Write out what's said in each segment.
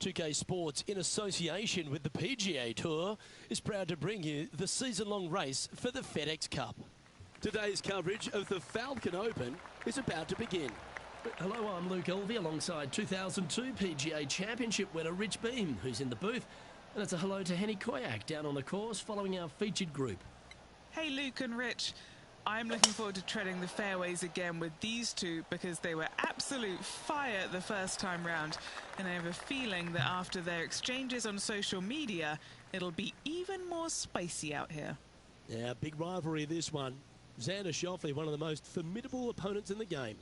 2K Sports, in association with the PGA Tour, is proud to bring you the season-long race for the FedEx Cup. Today's coverage of the Falcon Open is about to begin. Hello, I'm Luke Elvey alongside 2002 PGA Championship winner Rich Beam, who's in the booth. And it's a hello to Henny Koyak down on the course following our featured group. Hey Luke and Rich, I'm looking forward to treading the fairways again with these two because they were absolute fire the first time round, and I have a feeling that after their exchanges on social media it'll be even more spicy out here. Yeah, big rivalry this one. Xander Schauffele, one of the most formidable opponents in the game.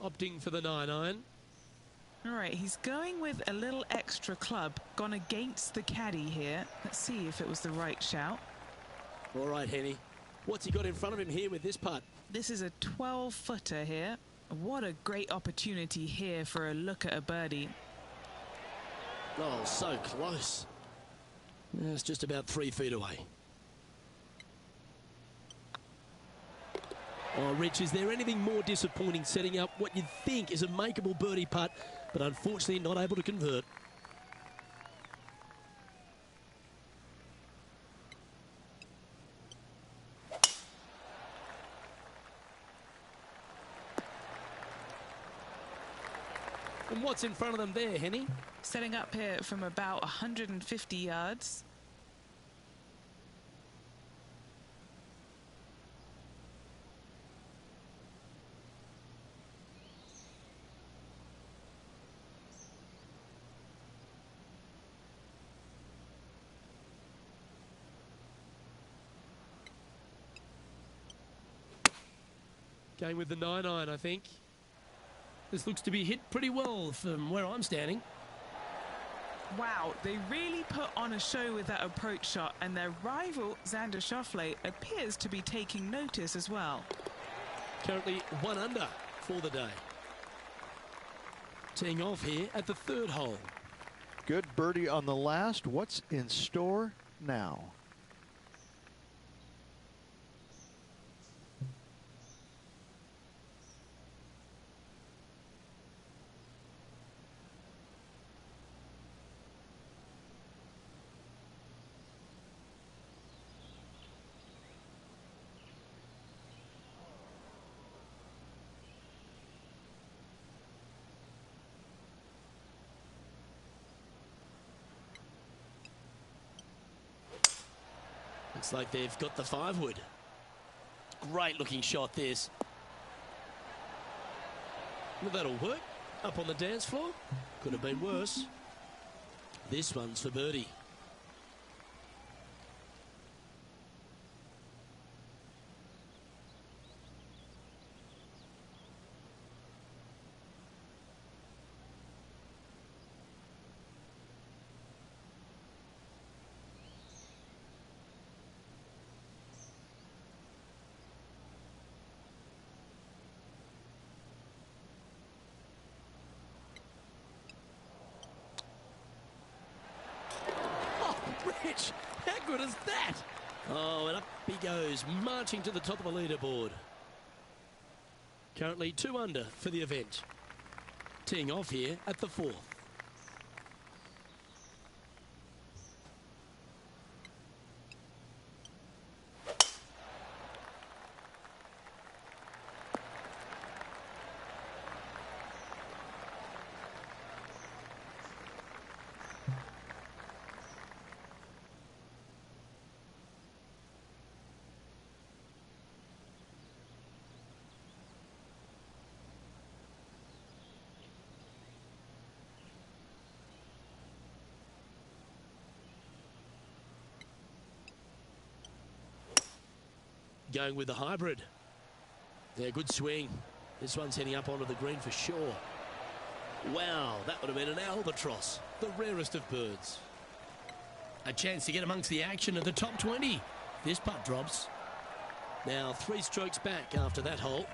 Opting for the 9-iron. All right, he's going with a little extra club, gone against the caddy here. Let's see if it was the right shout. All right, Henny. What's he got in front of him here with this putt? This is a 12-footer here. What a great opportunity here for a look at a birdie. Oh, so close. Yeah, it's just about 3 feet away. Oh, Rich, is there anything more disappointing setting up what you'd think is a makeable birdie putt, but unfortunately not able to convert? And what's in front of them there, Henny? Setting up here from about 150 yards. Going with the 9-iron, I think. This looks to be hit pretty well from where I'm standing. Wow, they really put on a show with that approach shot, and their rival, Xander Schauffele, appears to be taking notice as well. Currently 1 under for the day. Teeing off here at the 3rd hole. Good birdie on the last. What's in store now? Looks like they've got the 5-wood. Great looking shot this. Well, that'll work. Up on the dance floor. Could have been worse. This one's for birdie. Rich, how good is that? Oh, and up he goes, marching to the top of the leaderboard. Currently 2 under for the event. Teeing off here at the 4th. Going with the hybrid. Yeah, good swing. This one's heading up onto the green for sure. Wow, that would have been an albatross, the rarest of birds. A chance to get amongst the action at the top 20. This putt drops. Now 3 strokes back after that hole.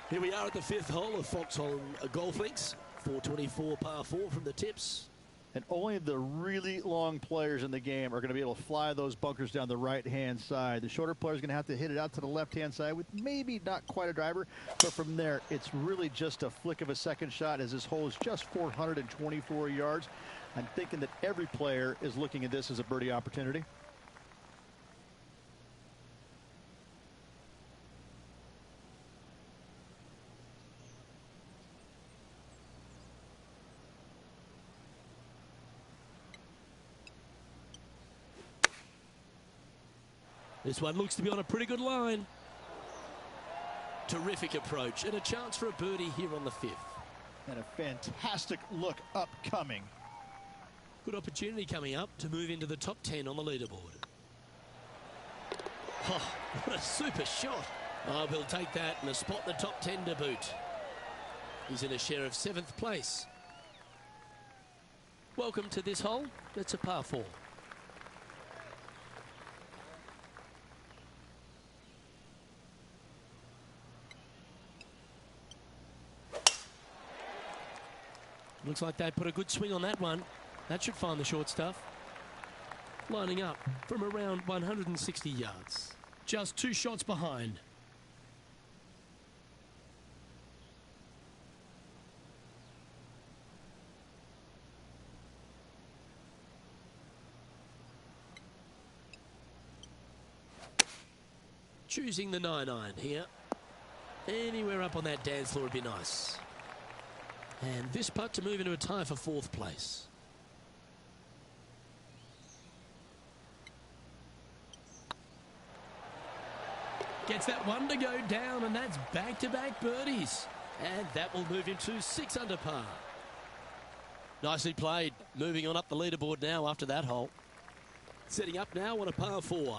Here we are at the 5th hole of Foxhole Golf Links. 424 par 4 from the tips. And only the really long players in the game are going to be able to fly those bunkers down the right-hand side. The shorter players are going to have to hit it out to the left-hand side with maybe not quite a driver, but from there, it's really just a flick of a second shot as this hole is just 424 yards. I'm thinking that every player is looking at this as a birdie opportunity. This one looks to be on a pretty good line. Terrific approach and a chance for a birdie here on the 5th. And a fantastic look upcoming. Good opportunity coming up to move into the top 10 on the leaderboard. Oh, what a super shot. Oh, we'll take that and a spot in the top 10 to boot. He's in a share of 7th place. Welcome to this hole. It's a par 4. Looks like they put a good swing on that one. That should find the short stuff. Lining up from around 160 yards. Just 2 shots behind. Choosing the 9-iron here. Anywhere up on that dance floor would be nice. And this putt to move into a tie for 4th place. Gets that one to go down, and that's back-to-back birdies. And that will move him to 6 under par. Nicely played. Moving on up the leaderboard now after that hole. Setting up now on a par 4.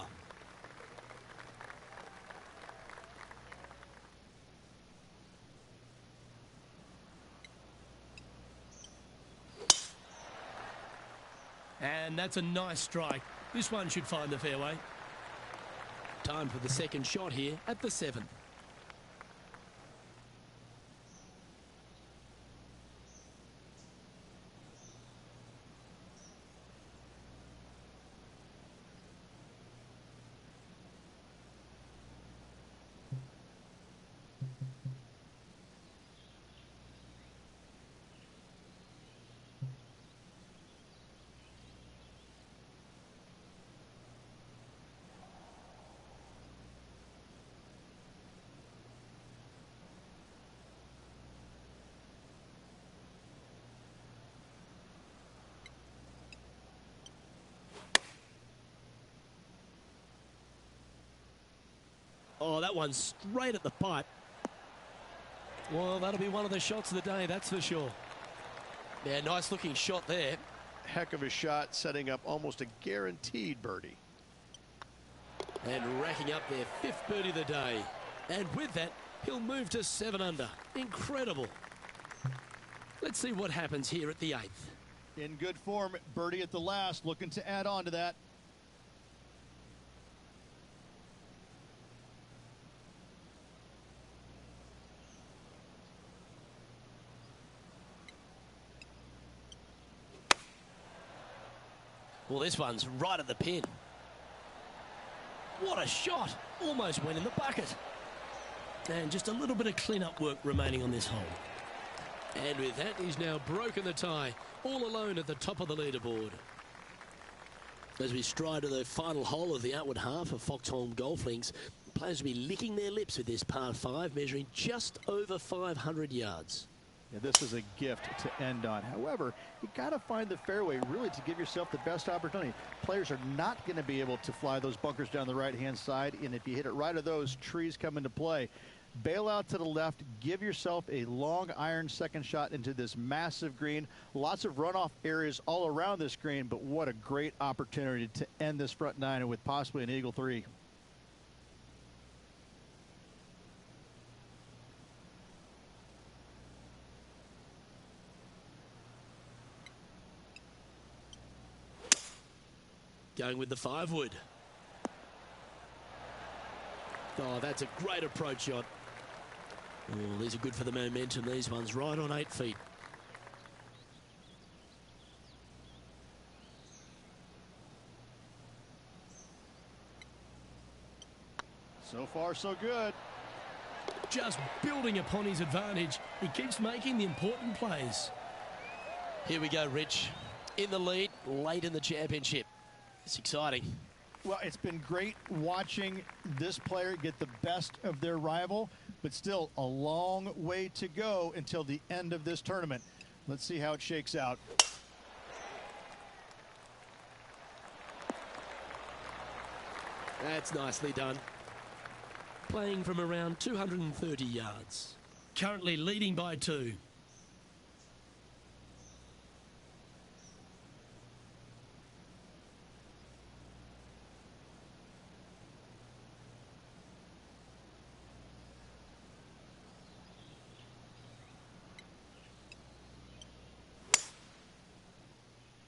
And that's a nice strike. This one should find the fairway. Time for the second shot here at the 7th. Oh, that one's straight at the pipe. Well, that'll be one of the shots of the day, that's for sure. Yeah, nice looking shot there. Heck of a shot, setting up almost a guaranteed birdie. And racking up their 5th birdie of the day. And with that, he'll move to 7 under. Incredible. Let's see what happens here at the 8th. In good form, birdie at the last, looking to add on to that. Well, this one's right at the pin. What a shot. Almost went in the bucket. And just a little bit of clean-up work remaining on this hole. And with that, he's now broken the tie, all alone at the top of the leaderboard. As we stride to the final hole of the outward half of Foxholm Golf Links, players will be licking their lips with this par 5, measuring just over 500 yards. Yeah, this is a gift to end on. However, you got to find the fairway really to give yourself the best opportunity. Players are not going to be able to fly those bunkers down the right-hand side, and if you hit it right at those trees come into play, bail out to the left, give yourself a long iron second shot into this massive green. Lots of runoff areas all around this green, but what a great opportunity to end this front 9 with possibly an eagle 3. Going with the 5-wood. Oh, that's a great approach shot. Oh, these are good for the momentum. These ones right on 8 feet. So far, so good. Just building upon his advantage. He keeps making the important plays. Here we go, Rich. In the lead, late in the championship. It's exciting. Well, it's been great watching this player get the best of their rival, but still a long way to go until the end of this tournament. Let's see how it shakes out. That's nicely done. Playing from around 230 yards. Currently leading by 2.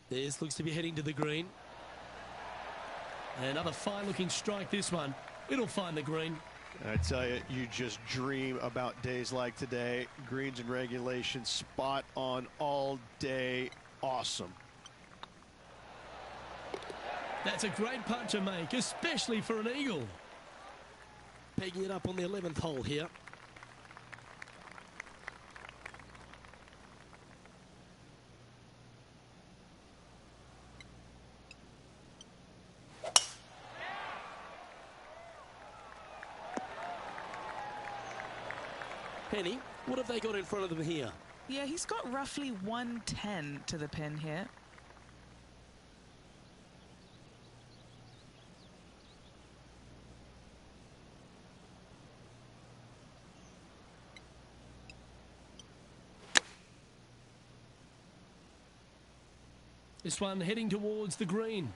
This looks to be heading to the green. Another fine-looking strike, this one. It'll find the green. I tell you, you just dream about days like today. Greens and regulation, spot on all day. Awesome. That's a great putt to make, especially for an eagle. Pegging it up on the 11th hole here. Penny, what have they got in front of them here? Yeah, he's got roughly 110 to the pin here. This one heading towards the green.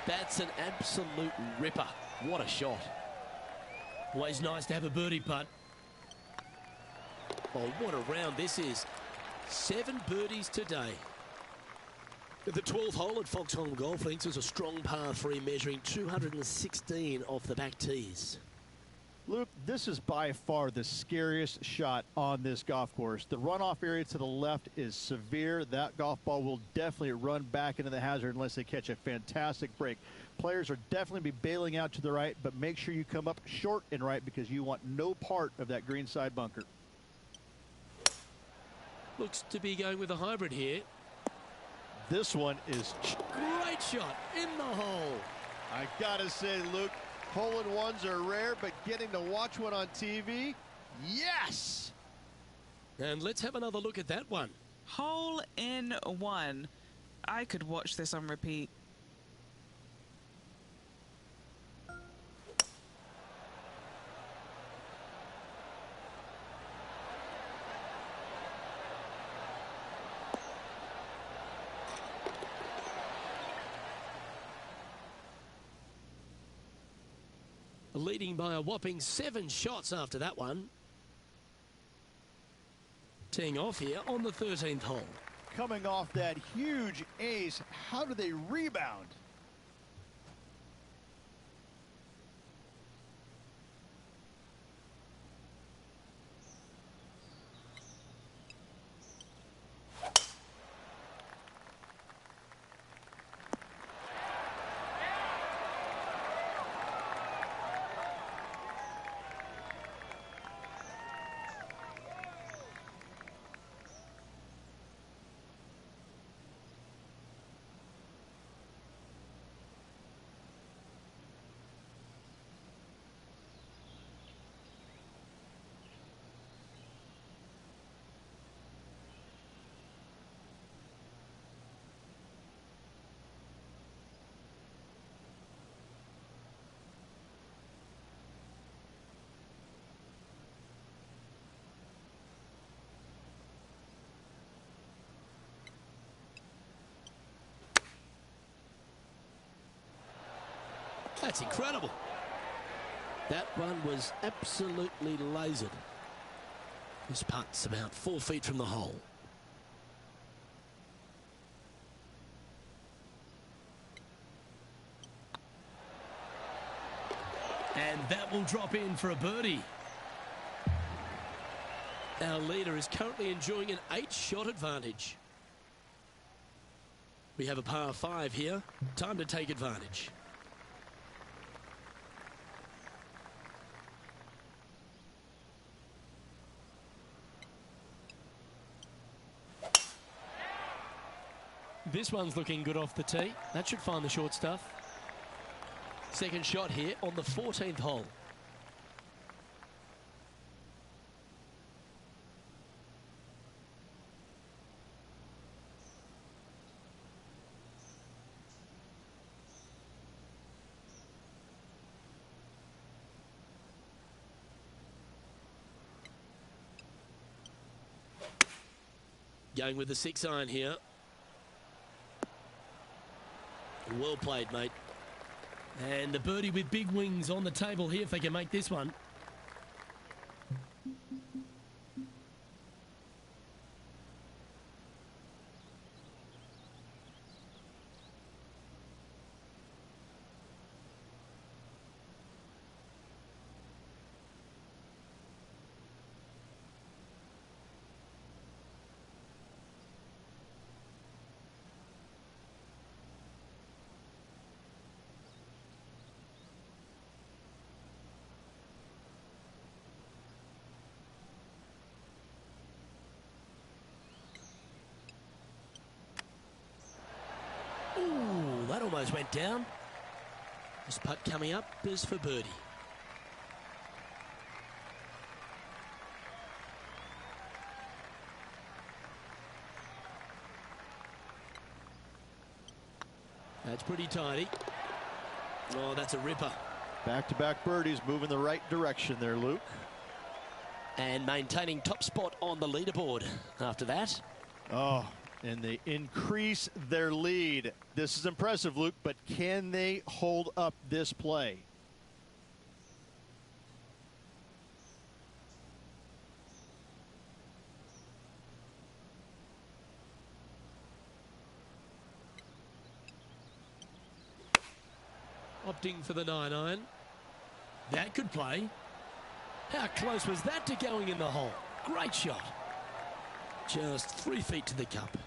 That's an absolute ripper. What a shot. Always nice to have a birdie putt. Oh, what a round this is. 7 birdies today. The 12th hole at Foxhole Golf Links is a strong par 3 measuring 216 off the back tees. Luke, this is by far the scariest shot on this golf course. The runoff area to the left is severe. That golf ball will definitely run back into the hazard unless they catch a fantastic break. Players are definitely be bailing out to the right, but make sure you come up short and right because you want no part of that green side bunker. Looks to be going with a hybrid here. This one is great shot in the hole. I gotta say, Luke, hole-in-ones are rare, but getting to watch one on TV, yes! And let's have another look at that one. Hole in one. I could watch this on repeat. Leading by a whopping 7 shots after that one. Teeing off here on the 13th hole. coming off that huge ace. How do they rebound? That's incredible. That one was absolutely lasered. This putt's about 4 feet from the hole. And that will drop in for a birdie. Our leader is currently enjoying an 8-shot advantage. We have a par 5 here. Time to take advantage. This one's looking good off the tee. That should find the short stuff. Second shot here on the 14th hole. Going with the 6-iron here. Well played, mate. And the birdie with big wings on the table here if they can make this one. Ooh, that almost went down. This putt coming up is for birdie. That's pretty tidy. Oh, that's a ripper. Back-to-back birdies, moving the right direction there, Luke. And maintaining top spot on the leaderboard after that. Oh, and they increase their lead. This is impressive, Luke, but can they hold up this play? Opting for the 9-iron. That could play. How close was that to going in the hole? Great shot. Just 3 feet to the cup.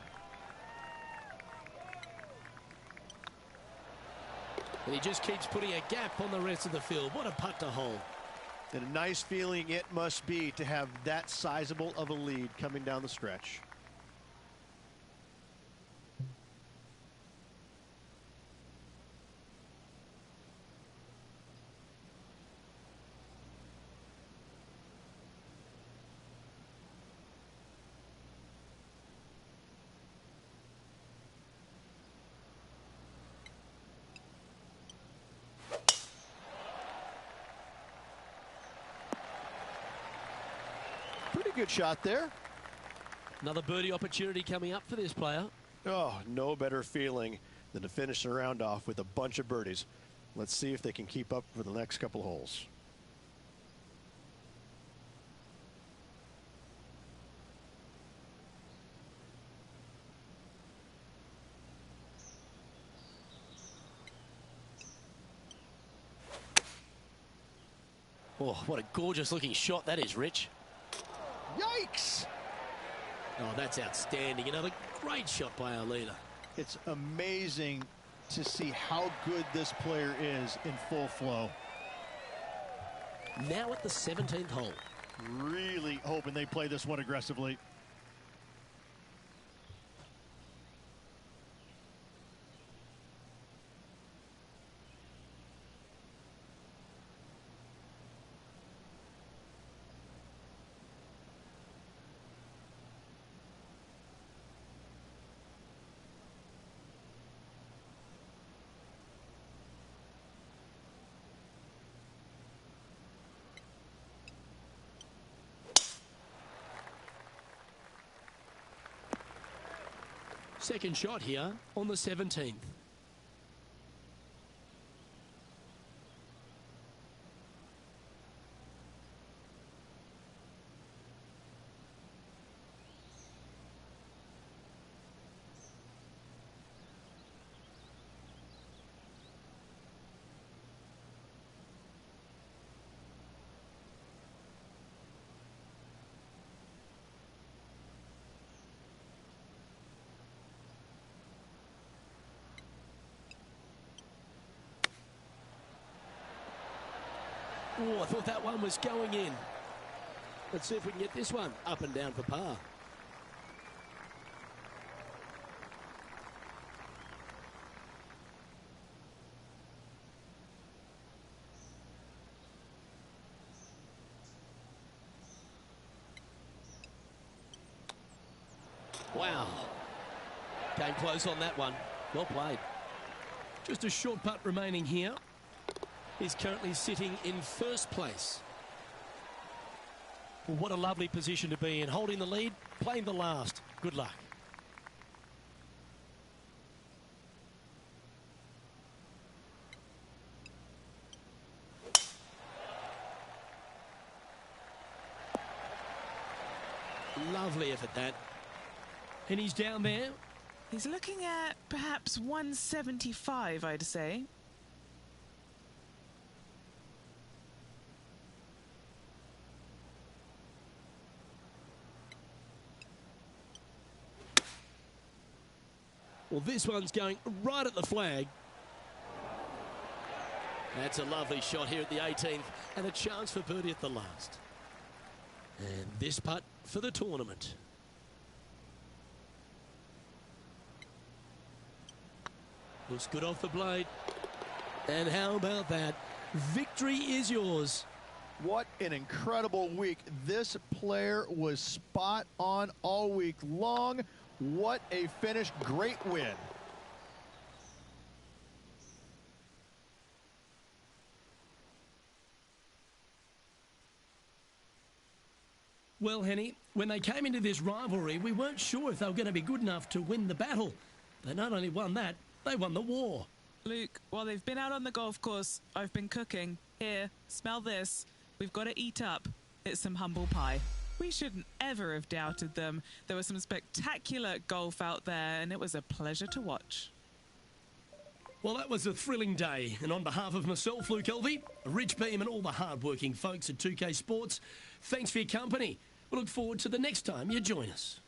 And he just keeps putting a gap on the rest of the field. What a putt to hole. And a nice feeling it must be to have that sizable of a lead coming down the stretch. Pretty good shot there. Another birdie opportunity coming up for this player. Oh, no better feeling than to finish the round off with a bunch of birdies. Let's see if they can keep up for the next couple of holes. Oh, what a gorgeous looking shot that is, Rich. Yikes! Oh, that's outstanding. Another great shot by our leader. It's amazing to see how good this player is in full flow. Now at the 17th hole. Really hoping they play this one aggressively. Second shot here on the 17th. Oh, I thought that one was going in. Let's see if we can get this one up and down for par. Wow. Came close on that one. Well played. Just a short putt remaining here. He's currently sitting in first place. Well, what a lovely position to be in. Holding the lead, playing the last. Good luck. Lovely effort, that. And he's down there. He's looking at perhaps 175, I'd say. Well, this one's going right at the flag. That's a lovely shot here at the 18th, and a chance for birdie at the last. And this putt for the tournament. Looks good off the blade. And how about that? Victory is yours. What an incredible week. This player was spot on all week long. What a finish. Great win. Well, Henny, when they came into this rivalry, we weren't sure if they were going to be good enough to win the battle. They not only won that, they won the war. Luke, while they've been out on the golf course, I've been cooking. Here, smell this. We've got to eat up. It's some humble pie. We shouldn't ever have doubted them. There was some spectacular golf out there, and it was a pleasure to watch. Well, that was a thrilling day. And on behalf of myself, Luke Elvey, Rich Beam, and all the hard-working folks at 2K Sports, thanks for your company. We look forward to the next time you join us.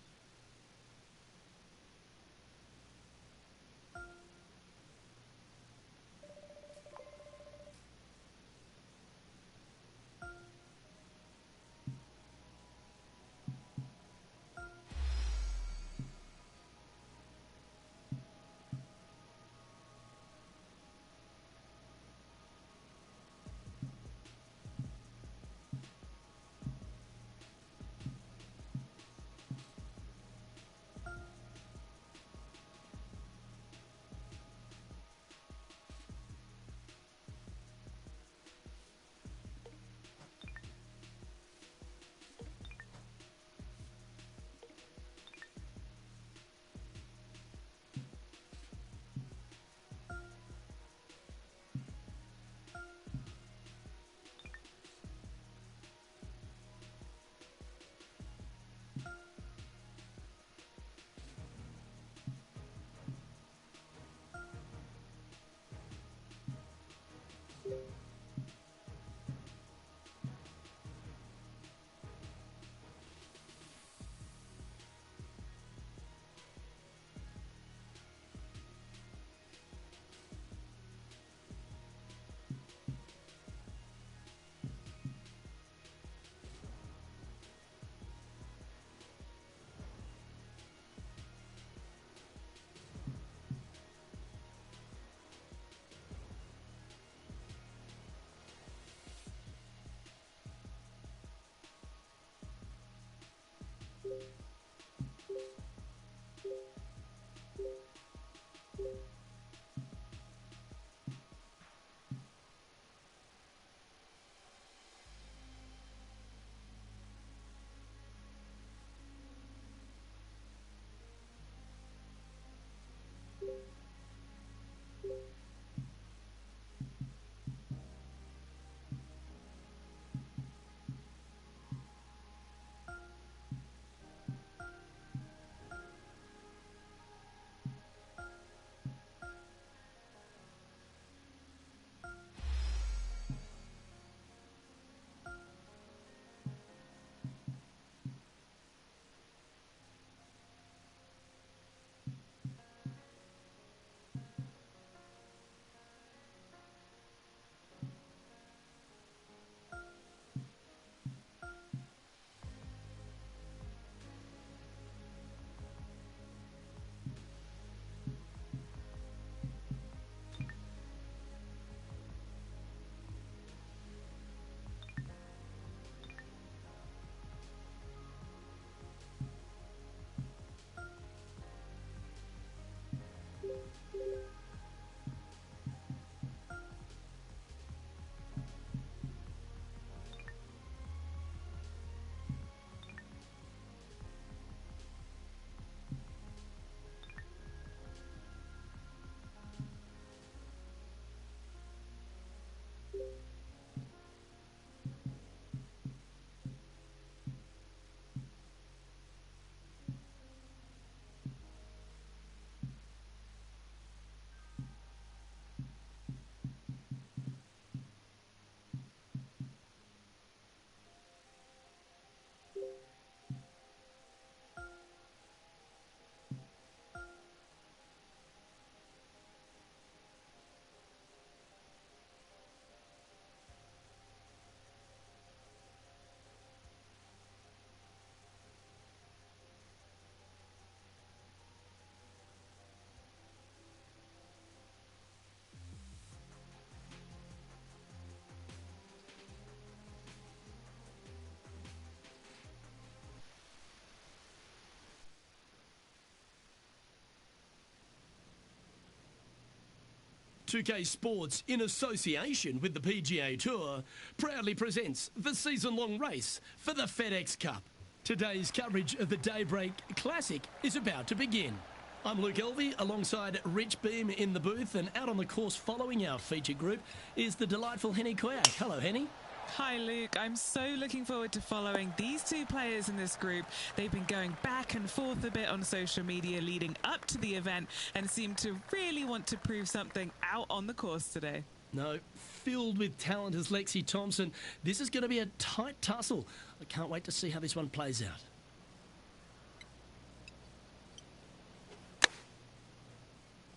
2K Sports, in association with the PGA Tour, proudly presents the season-long race for the FedEx Cup. Today's coverage of the Daybreak Classic is about to begin. I'm Luke Elvey, alongside Rich Beam in the booth, and out on the course following our feature group is the delightful Henny Koyak. Hello, Henny. Hi Luke, I'm so looking forward to following these two players in this group. They've been going back and forth a bit on social media leading up to the event and seem to really want to prove something out on the course today. No, filled with talent as Lexi Thompson. This is going to be a tight tussle. I can't wait to see how this one plays out.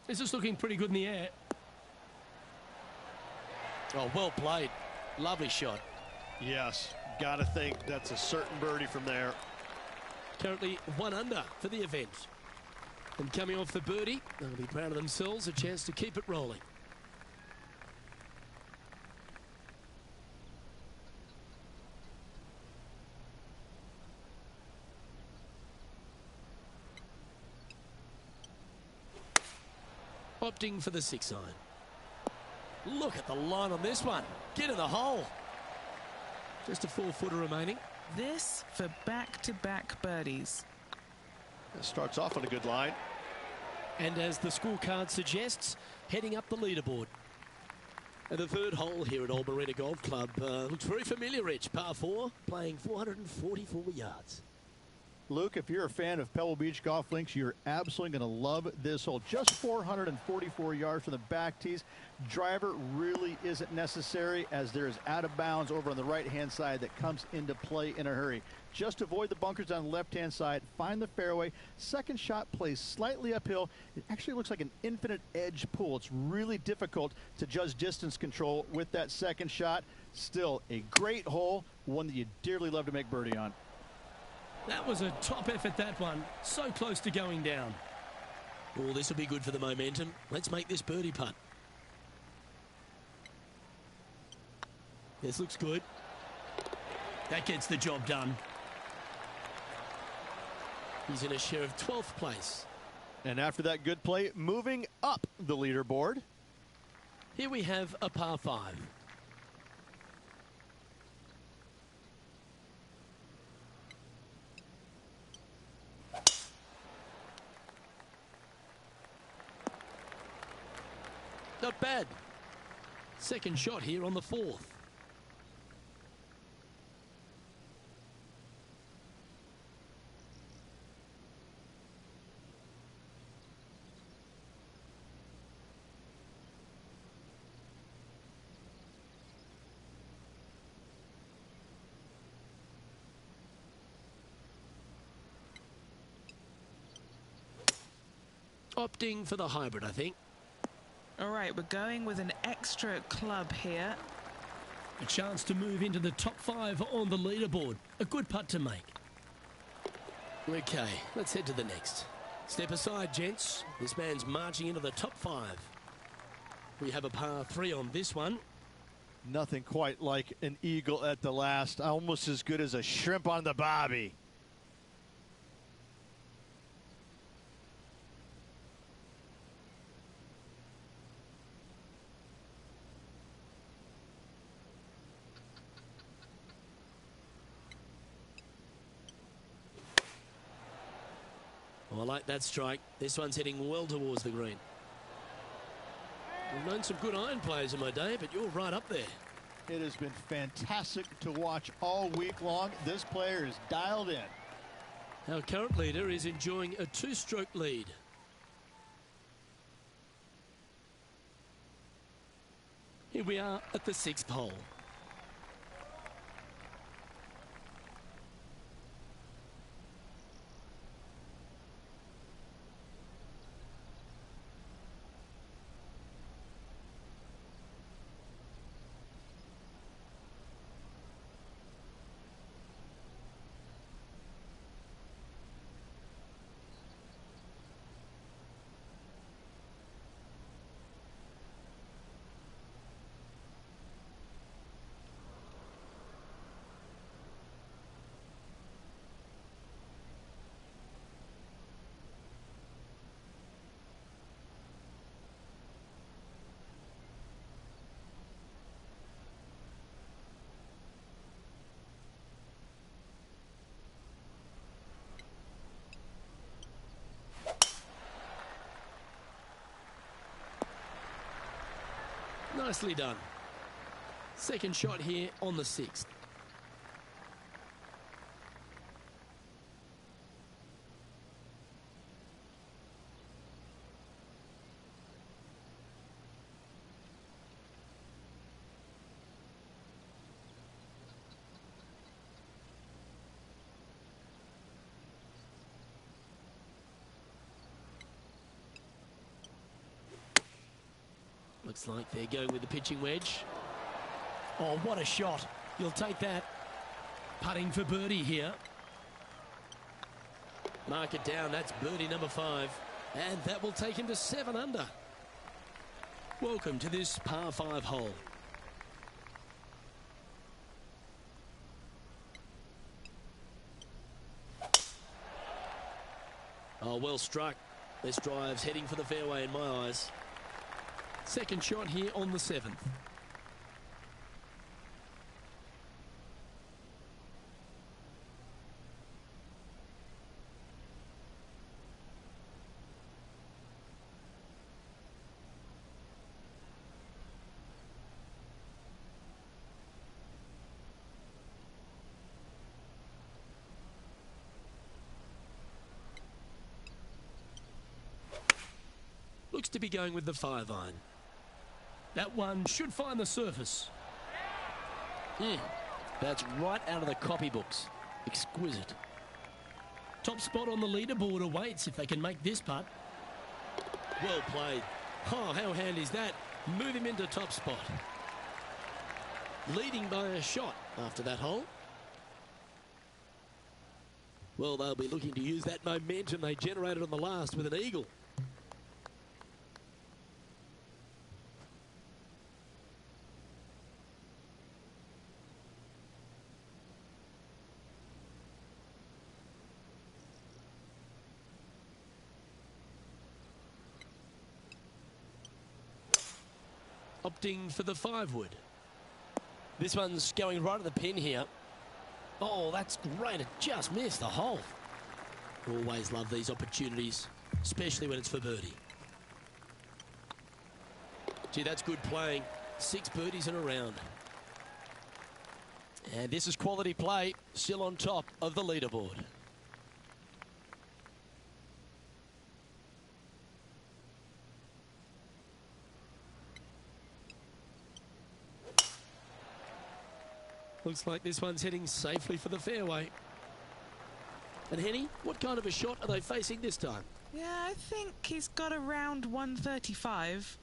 This is looking pretty good in the air. Oh, well played. Lovely shot. Yes, got to think that's a certain birdie from there. Currently 1 under for the event. And coming off the birdie, they'll be proud of themselves, a chance to keep it rolling. Opting for the 6 iron. Look at the line on this one. Get in the hole. Just a 4-footer remaining. This for back-to-back birdies. That starts off on a good line. And as the scorecard suggests, heading up the leaderboard. And the third hole here at Old Marina Golf Club looks very familiar, Rich. Par 4, playing 444 yards. Luke, if you're a fan of Pebble Beach Golf Links, you're absolutely going to love this hole. Just 444 yards from the back tees. Driver really isn't necessary, as there is out of bounds over on the right-hand side that comes into play in a hurry. Just avoid the bunkers on the left-hand side. Find the fairway. Second shot plays slightly uphill. It actually looks like an infinite edge pool. It's really difficult to judge distance control with that second shot. Still a great hole, one that you dearly love to make birdie on. That was a top effort, that one. So close to going down. Oh, this will be good for the momentum. Let's make this birdie putt. This looks good. That gets the job done. He's in a share of 12th place. And after that good play, moving up the leaderboard. Here we have a par 5. Not bad. Second shot here on the 4th. Opting for the hybrid, I think. All right, we're going with an extra club here. A chance to move into the top 5 on the leaderboard. A good putt to make. Okay, let's head to the next. Step aside, gents. This man's marching into the top 5. We have a par 3 on this one. Nothing quite like an eagle at the last. Almost as good as a shrimp on the bobby. Oh, I like that strike. This one's heading well towards the green. We've known some good iron players in my day, but you're right up there. It has been fantastic to watch all week long. This player is dialed in. Our current leader is enjoying a 2-stroke lead. Here we are at the 6th hole. Nicely done. Second shot here on the 6th. Looks like they're going with the pitching wedge. Oh, what a shot. You'll take that. Putting for birdie here. Mark it down. That's birdie number 5. And that will take him to 7 under. Welcome to this par 5 hole. Oh, well struck. This drive's heading for the fairway in my eyes. Second shot here on the 7th. Looks to be going with the 5-iron. That one should find the surface. That's right out of the copybooks. Exquisite. Top spot on the leaderboard awaits if they can make this putt. Well played. Oh, how handy is that? Move him into top spot. Leading by a shot after that hole. Well, they'll be looking to use that momentum they generated on the last with an eagle. Opting for the 5-wood. This one's going right at the pin here. Oh, that's great. It just missed the hole. Always love these opportunities, especially when it's for birdie. Gee, that's good playing. 6 birdies in a round. And this is quality play, still on top of the leaderboard. Looks like this one's heading safely for the fairway. And Henny, what kind of a shot are they facing this time? Yeah, I think he's got around 135.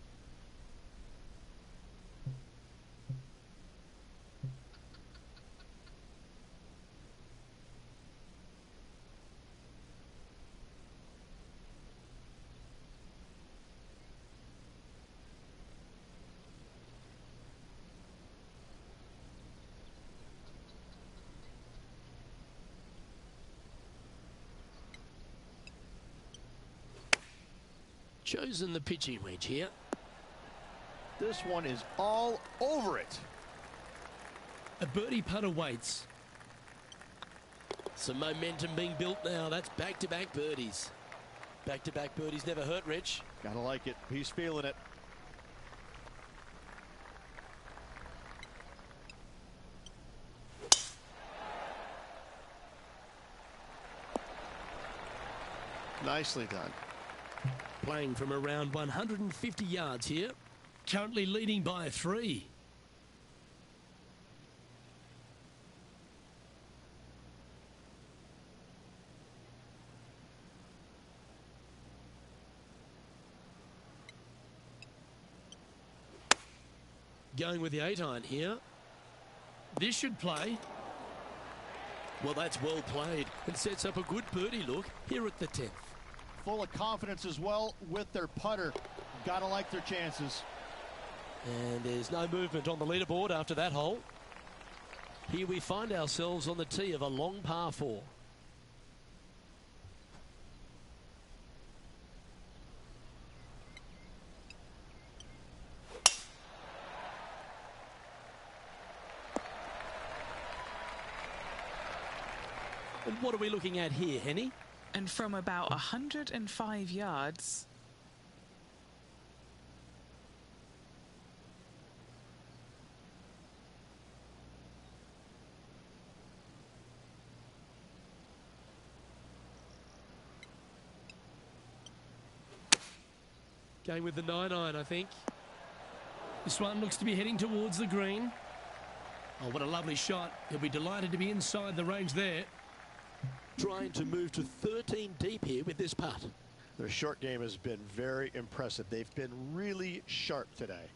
Chosen the pitching wedge here. This one is all over it. A birdie putt awaits. Some momentum being built now. That's back-to-back birdies. Back-to-back birdies never hurt, Rich. Gotta like it. He's feeling it. Nicely done. Playing from around 150 yards here. Currently leading by 3. Going with the 8-iron here. This should play. Well, that's well played and sets up a good birdie look here at the 10th. Full of confidence as well with their putter. Gotta like their chances. And there's no movement on the leaderboard after that hole. Here we find ourselves on the tee of a long par 4. And what are we looking at here, Henny? And from about 105 yards, Going with the 9-iron, I think. This one looks to be heading towards the green. Oh, what a lovely shot. He'll be delighted to be inside the range there. Trying to move to 13 deep here with this putt. Their short game has been very impressive. They've been really sharp today.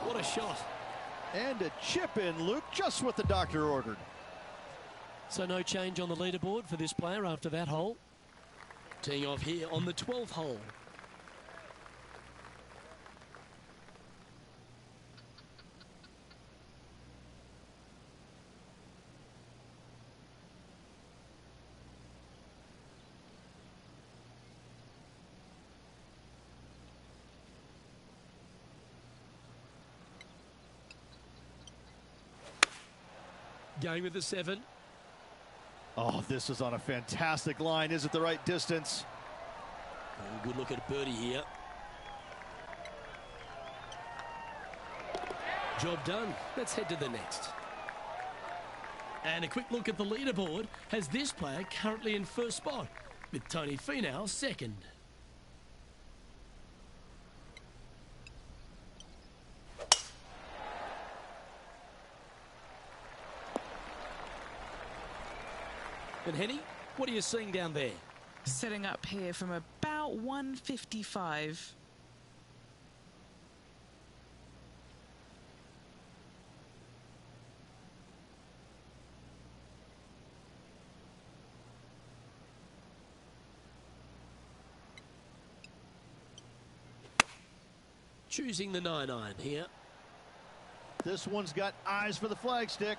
What a shot. And a chip in, Luke, just what the doctor ordered. So no change on the leaderboard for this player after that hole. Teeing off here on the 12th hole. Going with the 7. Oh, this is on a fantastic line. Is it the right distance? Oh, good look at birdie here. Job done. Let's head to the next. And a quick look at the leaderboard has this player currently in first spot, with Tony Finau second. And Henny, what are you seeing down there? Setting up here from about 155. Choosing the 9-iron here. This one's got eyes for the flagstick.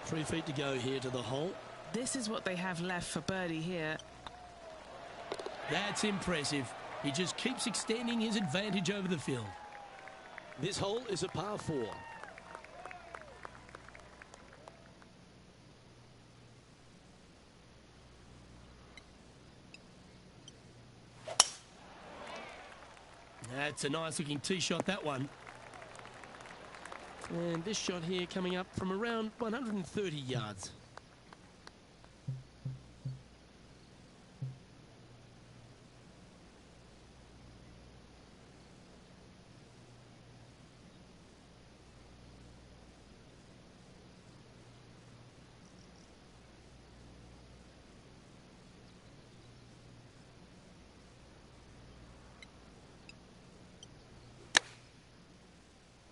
3 feet to go here to the hole. This is what they have left for birdie here. That's impressive. He just keeps extending his advantage over the field. This hole is a par 4. That's a nice looking tee shot, that one. And this shot here coming up from around 130 yards.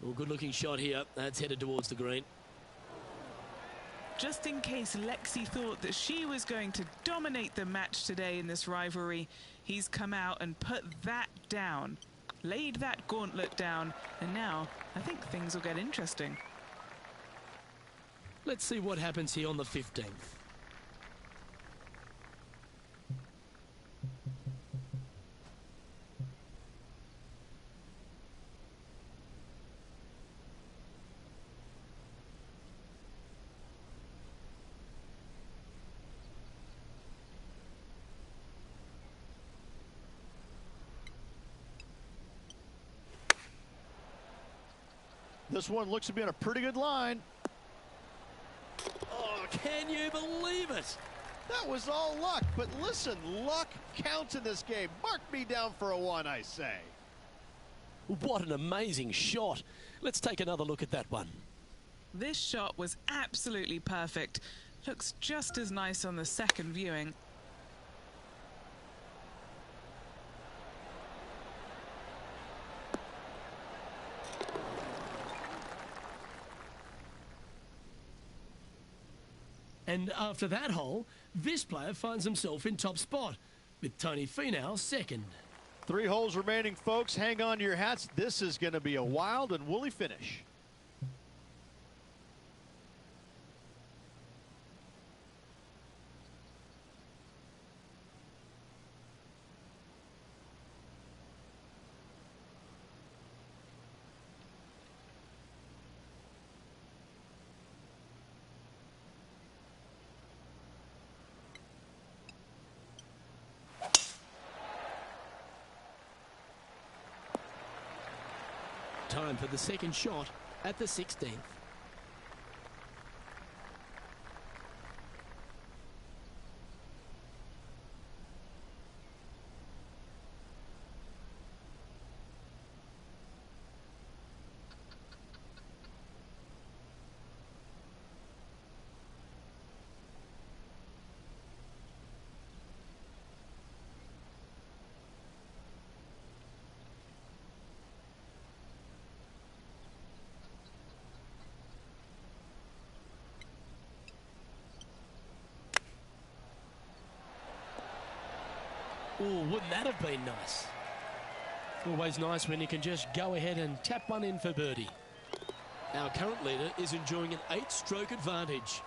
Well, good looking shot here. That's headed towards the green. Just in case Lexi thought that she was going to dominate the match today in this rivalry, he's come out and put that down, laid that gauntlet down, and now I think things will get interesting. Let's see what happens here on the 15th. This one looks to be on a pretty good line. Oh, can you believe it? That was all luck, but listen, luck counts in this game. Mark me down for a 1, I say. What an amazing shot. Let's take another look at that one. This shot was absolutely perfect. Looks just as nice on the second viewing. And after that hole, this player finds himself in top spot, with Tony Finau second. 3 holes remaining, folks. Hang on to your hats. This is going to be a wild and woolly finish. Time for the second shot at the 16th. Oh, wouldn't that have been nice? Always nice when you can just go ahead and tap one in for birdie. Our current leader is enjoying an 8-stroke advantage.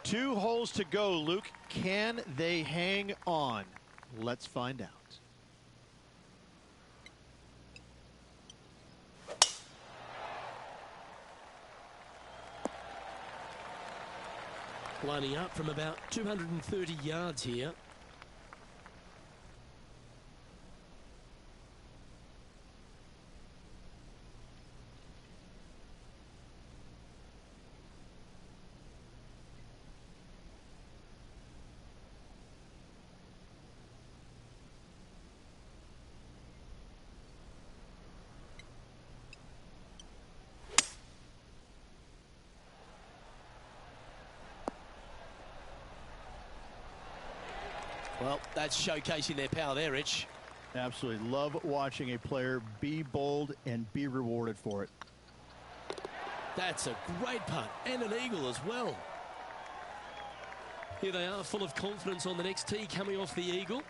2 holes to go, Luke. Can they hang on? Let's find out. Lining up from about 230 yards here. Well, that's showcasing their power there, Rich. Absolutely. Love watching a player be bold and be rewarded for it. That's a great putt and an eagle as well. Here they are, full of confidence on the next tee, coming off the eagle.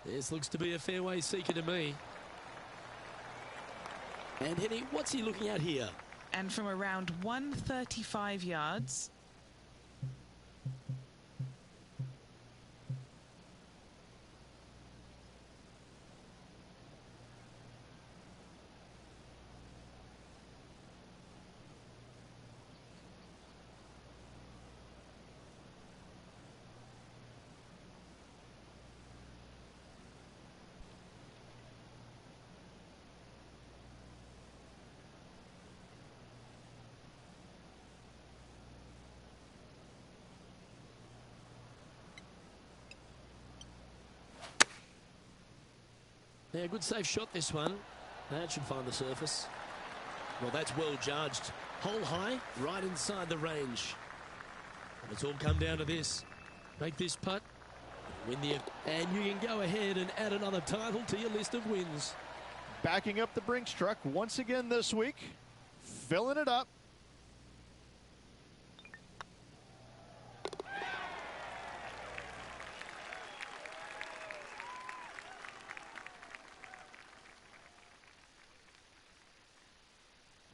This looks to be a fairway seeker to me. And Henny, what's he looking at here? And from around 135 yards. Yeah, good safe shot this one. That should find the surface. Well, that's well judged. Hole high, right inside the range. And it's all come down to this. Make this putt, win the... And you can go ahead and add another title to your list of wins. Backing up the Brinks truck once again this week. Filling it up.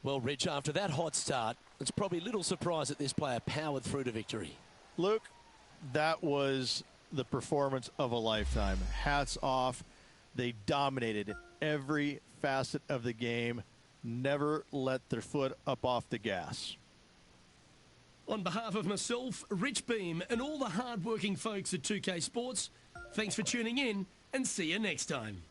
Well, Rich, after that hot start, it's probably little surprise that this player powered through to victory. Luke, that was the performance of a lifetime. Hats off. They dominated every facet of the game. Never let their foot up off the gas. On behalf of myself, Rich Beam, and all the hard-working folks at 2K Sports, thanks for tuning in, and see you next time.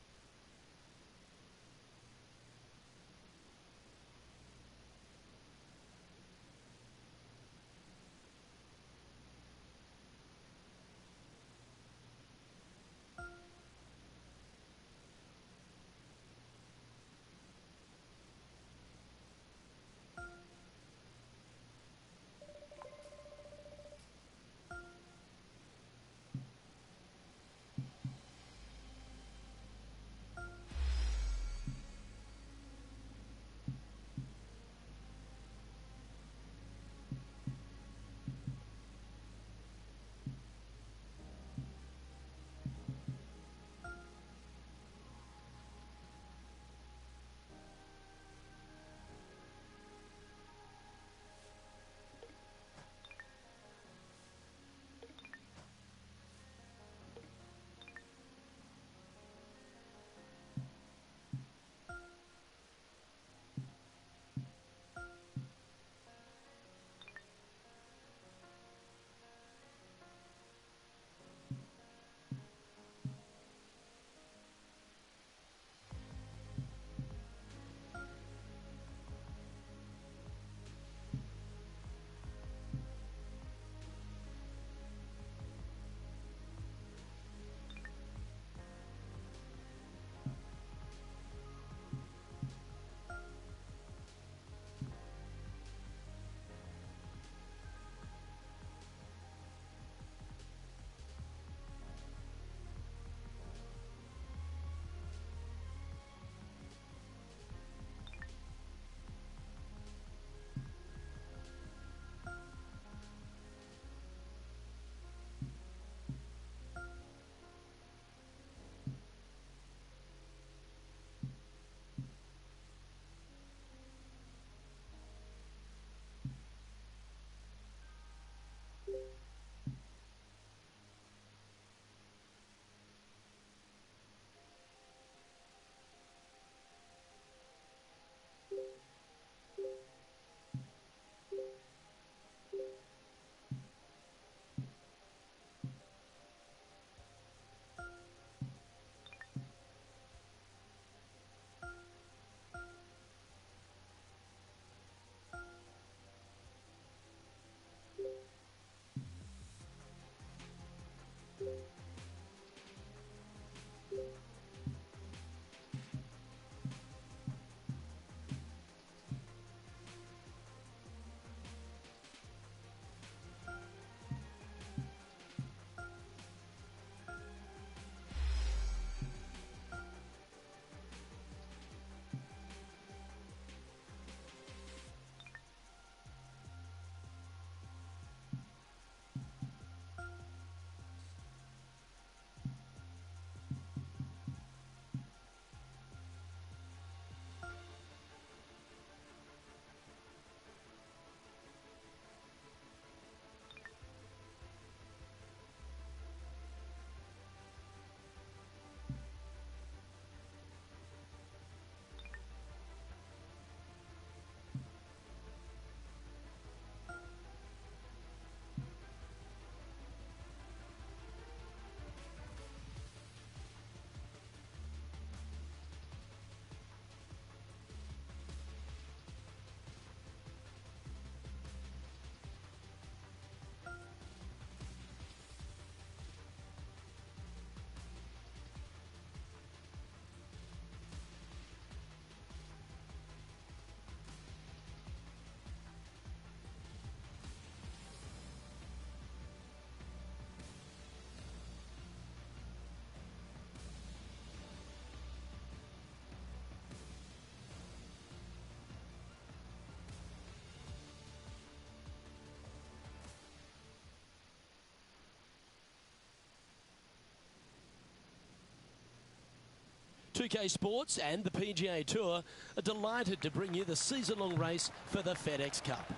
2K Sports and the PGA Tour are delighted to bring you the season-long race for the FedEx Cup.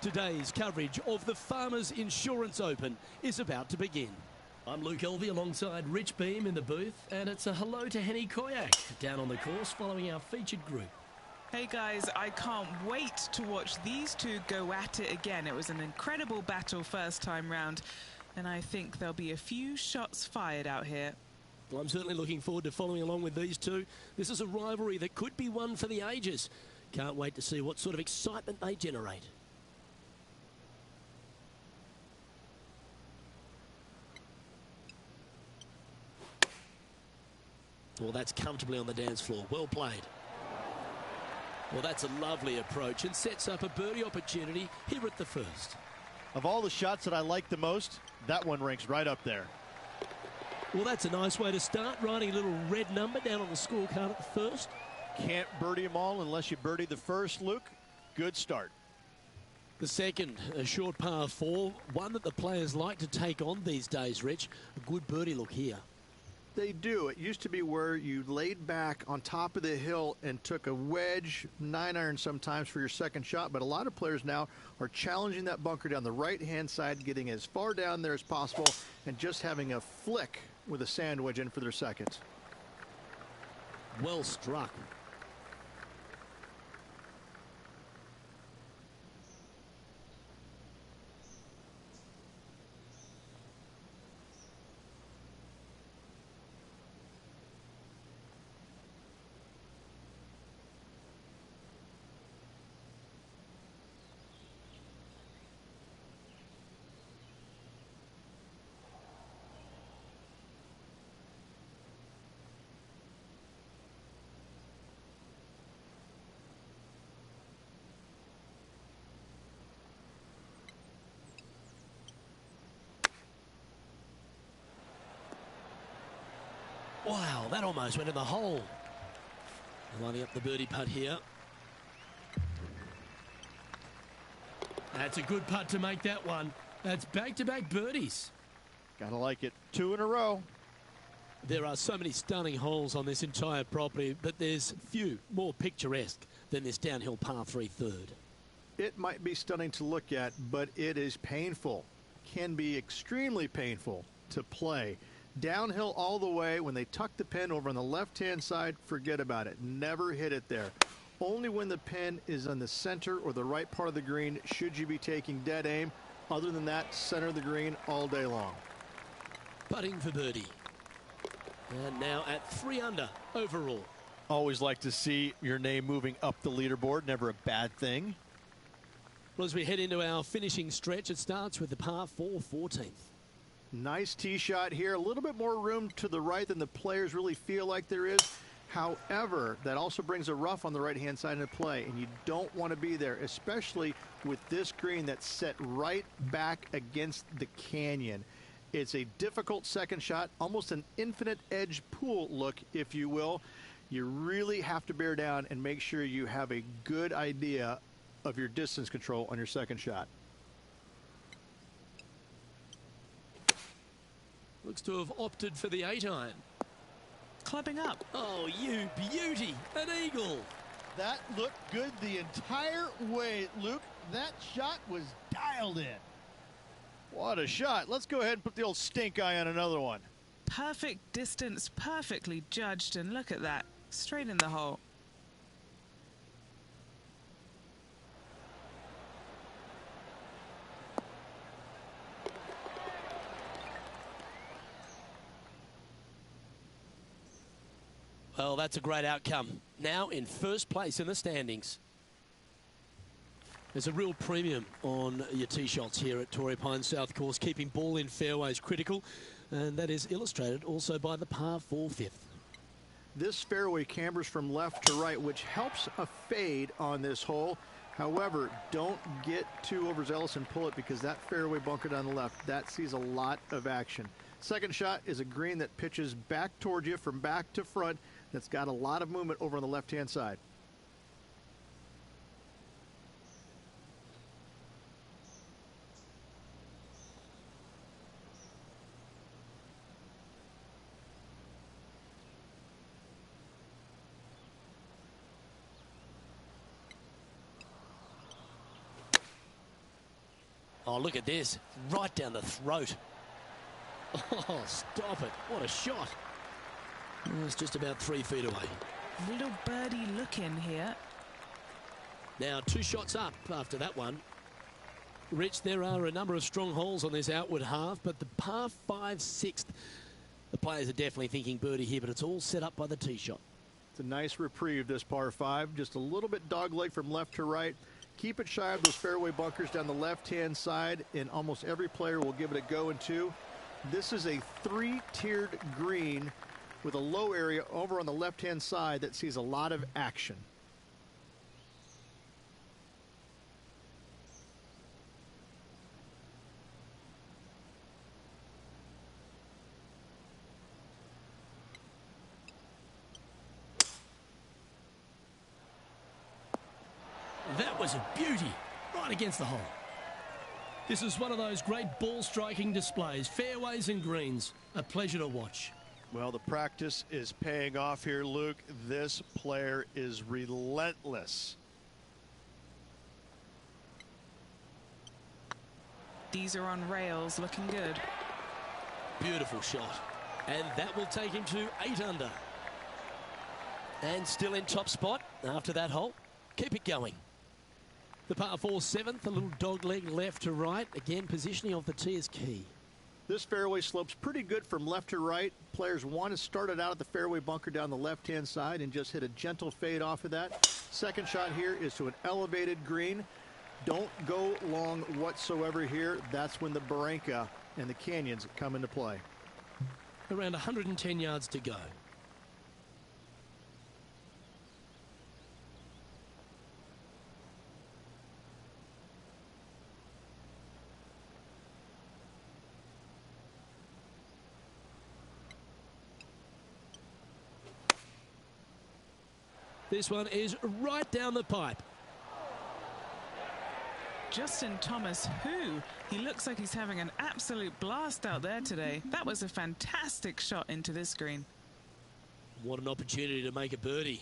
Today's coverage of the Farmers Insurance Open is about to begin. I'm Luke Elvey alongside Rich Beam in the booth, and it's a hello to Henny Koyak down on the course following our featured group. Hey guys, I can't wait to watch these two go at it again. It was an incredible battle first time round, and I think there'll be a few shots fired out here. Well, I'm certainly looking forward to following along with these two. This is a rivalry that could be one for the ages. Can't wait to see what sort of excitement they generate. Well, that's comfortably on the dance floor. Well played. Well, that's a lovely approach and sets up a birdie opportunity here at the first. Of all the shots that I like the most, that one ranks right up there. Well, that's a nice way to start, writing a little red number down on the scorecard at the first. Can't birdie them all unless you birdie the first, Luke. Good start. The second, a short par 4, one that the players like to take on these days, Rich. A good birdie look here. They do. It used to be where you laid back on top of the hill and took a wedge, 9-iron sometimes for your second shot, but a lot of players now are challenging that bunker down the right-hand side, getting as far down there as possible, and just having a flick with a sand wedge in for their second. Well struck. Wow, that almost went in the hole. Lining up the birdie putt here. That's a good putt to make that one. That's back-to-back birdies. Gotta like it. 2 in a row. There are so many stunning holes on this entire property, but there's few more picturesque than this downhill par 3 third. It might be stunning to look at, but it is painful. Can be extremely painful to play. Downhill all the way. When they tuck the pin over on the left-hand side, forget about it. Never hit it there. Only when the pin is on the center or the right part of the green should you be taking dead aim. Other than that, center of the green all day long. Putting for birdie. And now at 3 under overall. Always like to see your name moving up the leaderboard. Never a bad thing. Well, as we head into our finishing stretch, it starts with the par 4 14th. Nice tee shot here. A little bit more room to the right than the players really feel like there is. However, that also brings a rough on the right-hand side into play, and you don't want to be there, especially with this green that's set right back against the canyon. It's a difficult second shot, almost an infinite edge pool look, if you will. You really have to bear down and make sure you have a good idea of your distance control on your second shot. Looks to have opted for the 8-iron. Clubbing up. Oh, you beauty. An eagle. That looked good the entire way, Luke. That shot was dialed in. What a shot. Let's go ahead and put the old stink eye on another one. Perfect distance, perfectly judged, and look at that. Straight in the hole. Well, that's a great outcome. Now in first place in the standings. There's a real premium on your tee shots here at Torrey Pines South Course. Keeping ball in fairways critical, and that is illustrated also by the par 4 fifth. This fairway cambers from left to right, which helps a fade on this hole. However, don't get too overzealous and pull it, because that fairway bunker down the left, that sees a lot of action. Second shot is a green that pitches back towards you from back to front. That's got a lot of movement over on the left-hand side. Oh, look at this. Right down the throat. Oh, stop it. What a shot. Oh, it's just about 3 feet away. Little birdie look in here. Now 2 shots up after that one. Rich, there are a number of strong holes on this outward half, but the par 5 6th, the players are definitely thinking birdie here, but it's all set up by the tee shot. It's a nice reprieve, this par 5. Just a little bit dogleg from left to right. Keep it shy of those fairway bunkers down the left-hand side, and almost every player will give it a go in 2. This is a 3-tiered green with a low area over on the left-hand side that sees a lot of action. That was a beauty, right against the hole. This is one of those great ball striking displays, fairways and greens. A pleasure to watch. Well, the practice is paying off here, Luke. This player is relentless. These are on rails, looking good. Beautiful shot. And that will take him to 8 under. And still in top spot after that hole. Keep it going. The par 4 7th, a little dog leg left to right. Again, positioning of the tee is key. This fairway slopes pretty good from left to right. Players want to start it out at the fairway bunker down the left-hand side and just hit a gentle fade off of that. Second shot here is to an elevated green. Don't go long whatsoever here. That's when the barranca and the canyons come into play. Around 110 yards to go. This one is right down the pipe. Justin Thomas, he looks like he's having an absolute blast out there today. That was a fantastic shot into this green. What an opportunity to make a birdie.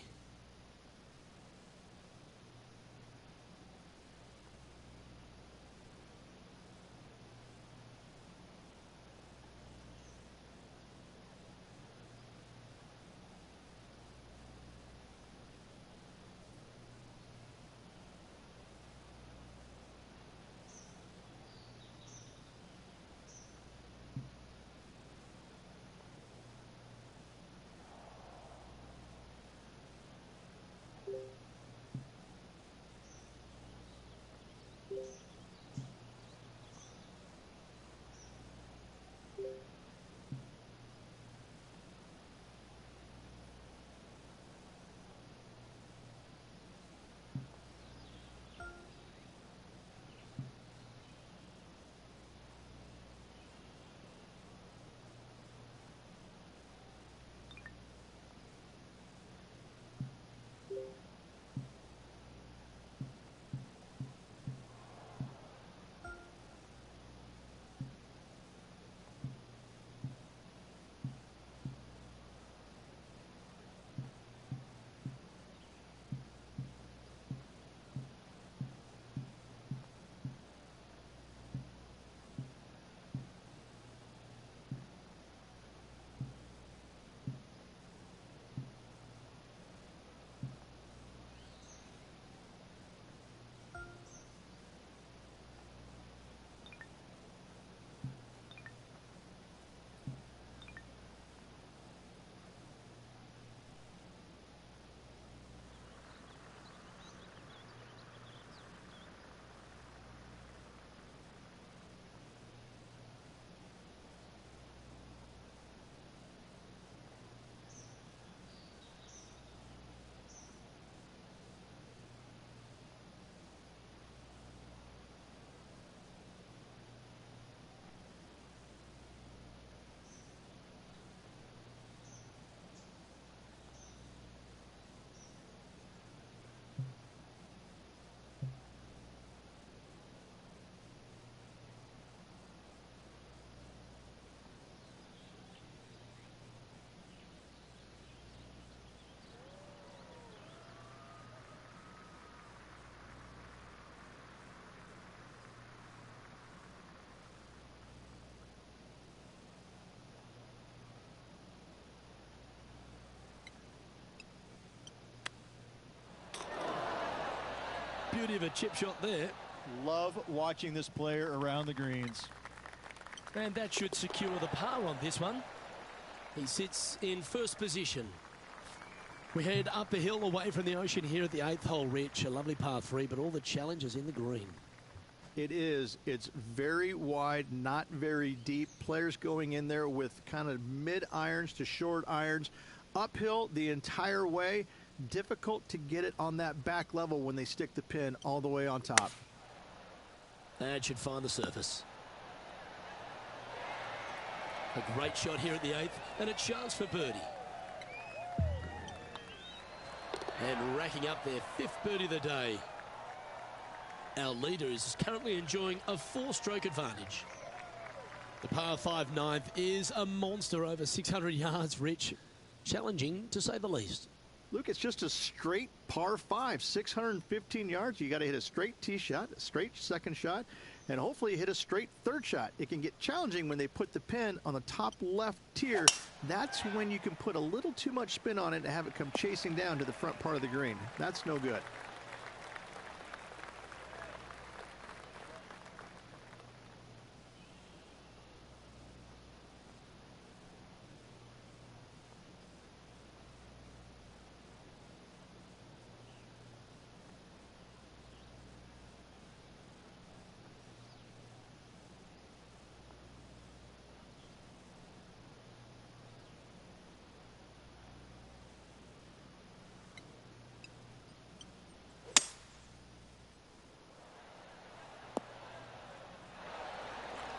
beauty of a chip shot there. Love watching this player around the greens. And that should secure the par on this one. He sits in first position. We head up the hill away from the ocean here at the 8th hole, Rich. A lovely par 3, but all the challenges in the green. It is. It's very wide, not very deep. Players going in there with kind of mid-irons to short irons. Uphill the entire way. Difficult to get it on that back level when they stick the pin all the way on top. That should find the surface. A great shot here at the 8th, and a chance for birdie. And racking up their 5th birdie of the day. Our leader is currently enjoying a 4-stroke advantage. The par 5 9th is a monster over 600 yards, Rich. Challenging, to say the least. Luke, it's just a straight par 5, 615 yards. You got to hit a straight tee shot, a straight second shot, and hopefully hit a straight third shot. It can get challenging when they put the pin on the top left tier. That's when you can put a little too much spin on it and have it come chasing down to the front part of the green. That's no good.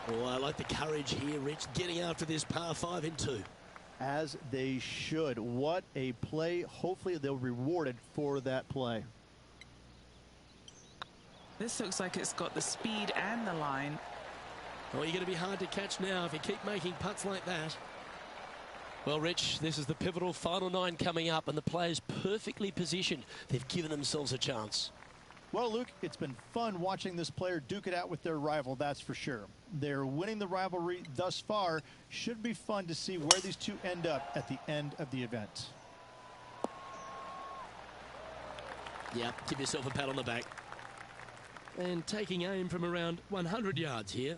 Oh, I like the courage here, Rich, getting after this par 5 in 2. As they should. What a play. Hopefully they'll be rewarded for that play. This looks like it's got the speed and the line. Oh, you're going to be hard to catch now if you keep making putts like that. Well, Rich, this is the pivotal final 9 coming up, and the players perfectly positioned. They've given themselves a chance. Well, Luke, it's been fun watching this player duke it out with their rival, that's for sure. They're winning the rivalry thus far. Should be fun to see where these two end up at the end of the event. Yeah, give yourself a pat on the back. And taking aim from around 100 yards here.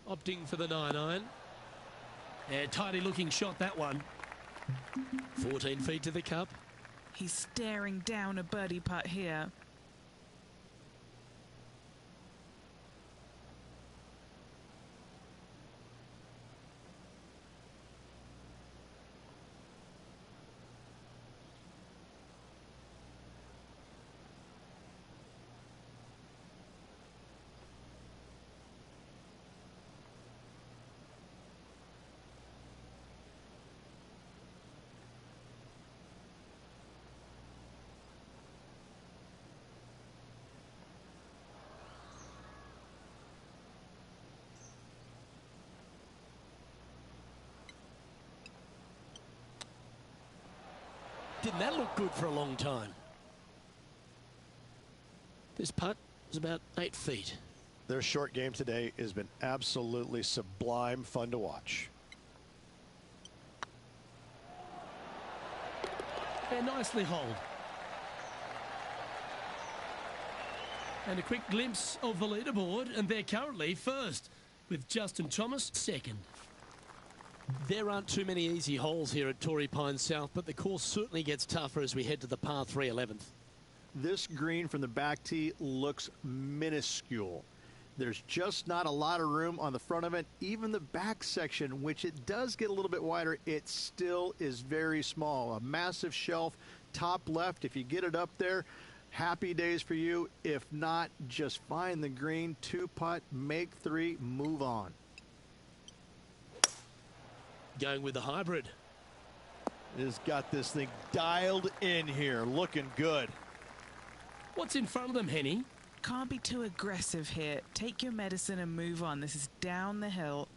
Opting for the 9-iron. Yeah, tidy looking shot, that one. 14 feet to the cup. He's staring down a birdie putt here. Didn't that look good for a long time? This putt is about 8 feet. Their short game today has been absolutely sublime fun to watch. And nicely holed. And a quick glimpse of the leaderboard, and they're currently first, with Justin Thomas second. There aren't too many easy holes here at Torrey Pines South, but the course certainly gets tougher as we head to the par 3 11th. This green from the back tee looks minuscule. There's just not a lot of room on the front of it. Even the back section, which it does get a little bit wider, it still is very small. A massive shelf, top left. If you get it up there, happy days for you. If not, just find the green, 2-putt, make 3, move on. Going with the hybrid. Has got this thing dialed in here, looking good. What's in front of them, Henny? Can't be too aggressive here. Take your medicine and move on. This is down the hill.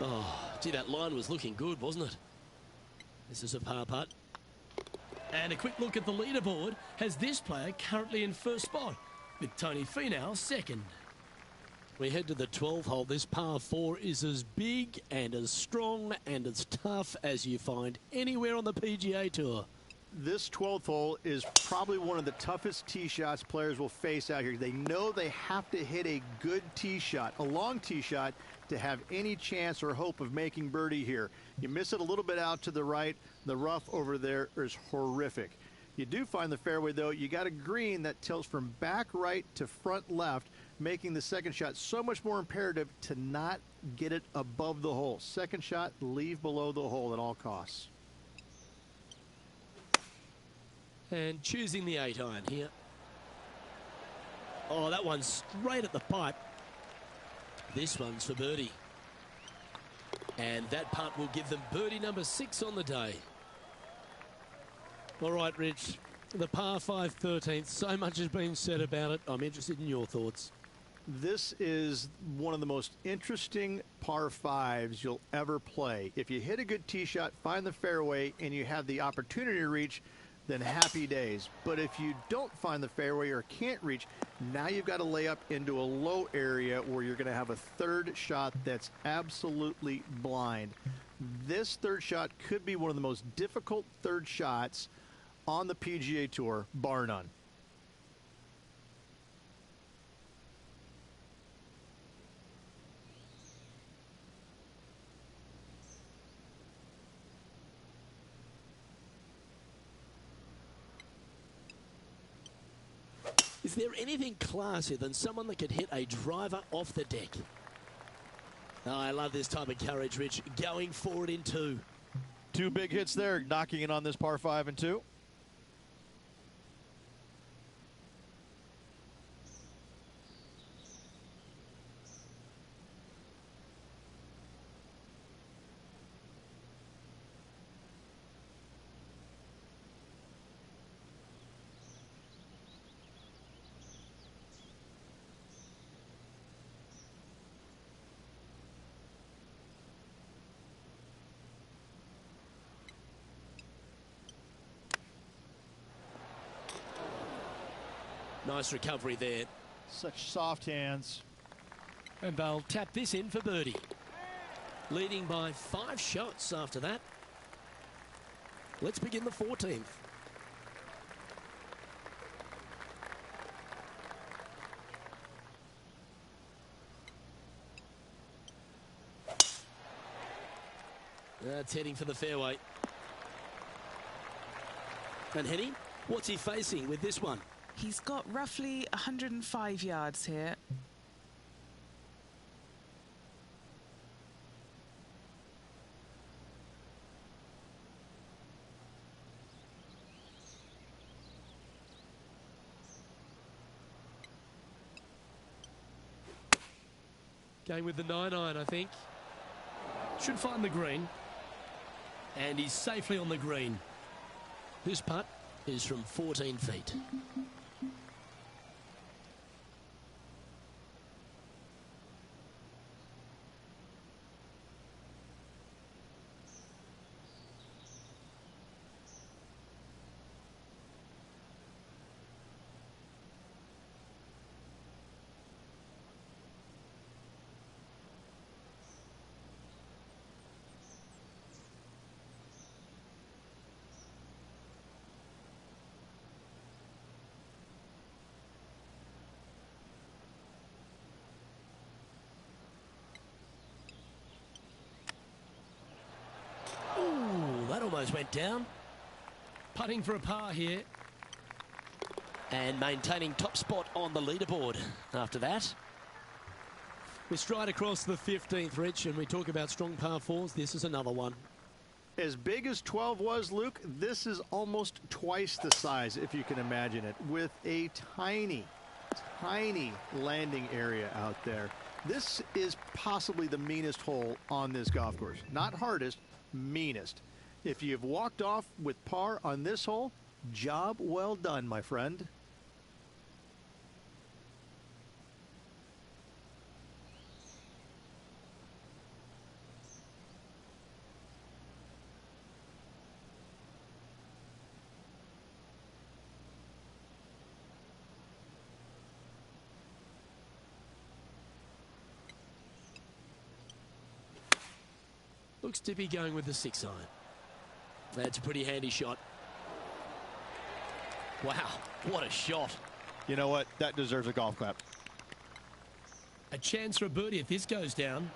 Oh, gee, that line was looking good, wasn't it? This is a par putt. And a quick look at the leaderboard has this player currently in first spot, with Tony Finau second. We head to the 12th hole. This par 4 is as big and as strong and as tough as you find anywhere on the PGA Tour. This 12th hole is probably one of the toughest tee shots players will face out here. They know they have to hit a good tee shot, a long tee shot, to have any chance or hope of making birdie here. You miss it a little bit out to the right. The rough over there is horrific. You do find the fairway, though. You got a green that tilts from back right to front left, making the second shot so much more imperative to not get it above the hole. Second shot, leave below the hole at all costs. And choosing the 8-iron here. Oh, that one's straight at the pipe. This one's for birdie. And that putt will give them birdie number 6 on the day. All right, Rich, the par 5 13th, so much has been said about it. I'm interested in your thoughts. This is one of the most interesting par 5s you'll ever play. If you hit a good tee shot, find the fairway, and you have the opportunity to reach, then happy days. But if you don't find the fairway or can't reach, now you've got to lay up into a low area where you're going to have a third shot that's absolutely blind. This third shot could be one of the most difficult third shots on the PGA Tour, bar none. Is there anything classier than someone that could hit a driver off the deck? Oh, I love this type of courage, Rich. Going forward in 2. 2 big hits there, knocking it on this par 5 and 2. Nice recovery there. Such soft hands. And they'll tap this in for birdie. Leading by 5 shots after that. Let's begin the 14th. That's heading for the fairway. And Henny, what's he facing with this one? He's got roughly 105 yards here. Going with the 9-iron, I think. Should find the green. And he's safely on the green. This putt is from 14 feet. That almost went down. Putting for a par here. And maintaining top spot on the leaderboard after that. We stride across the 15th, Rich, and we talk about strong par 4s. This is another one. As big as 12 was, Luke, this is almost twice the size, if you can imagine it, with a tiny, tiny landing area out there. This is possibly the meanest hole on this golf course. Not hardest, meanest. If you've walked off with par on this hole, job well done, my friend. Looks to be going with the 6-iron. That's a pretty handy shot. Wow, what a shot. You know what? That deserves a golf clap. A chance for a birdie if this goes down.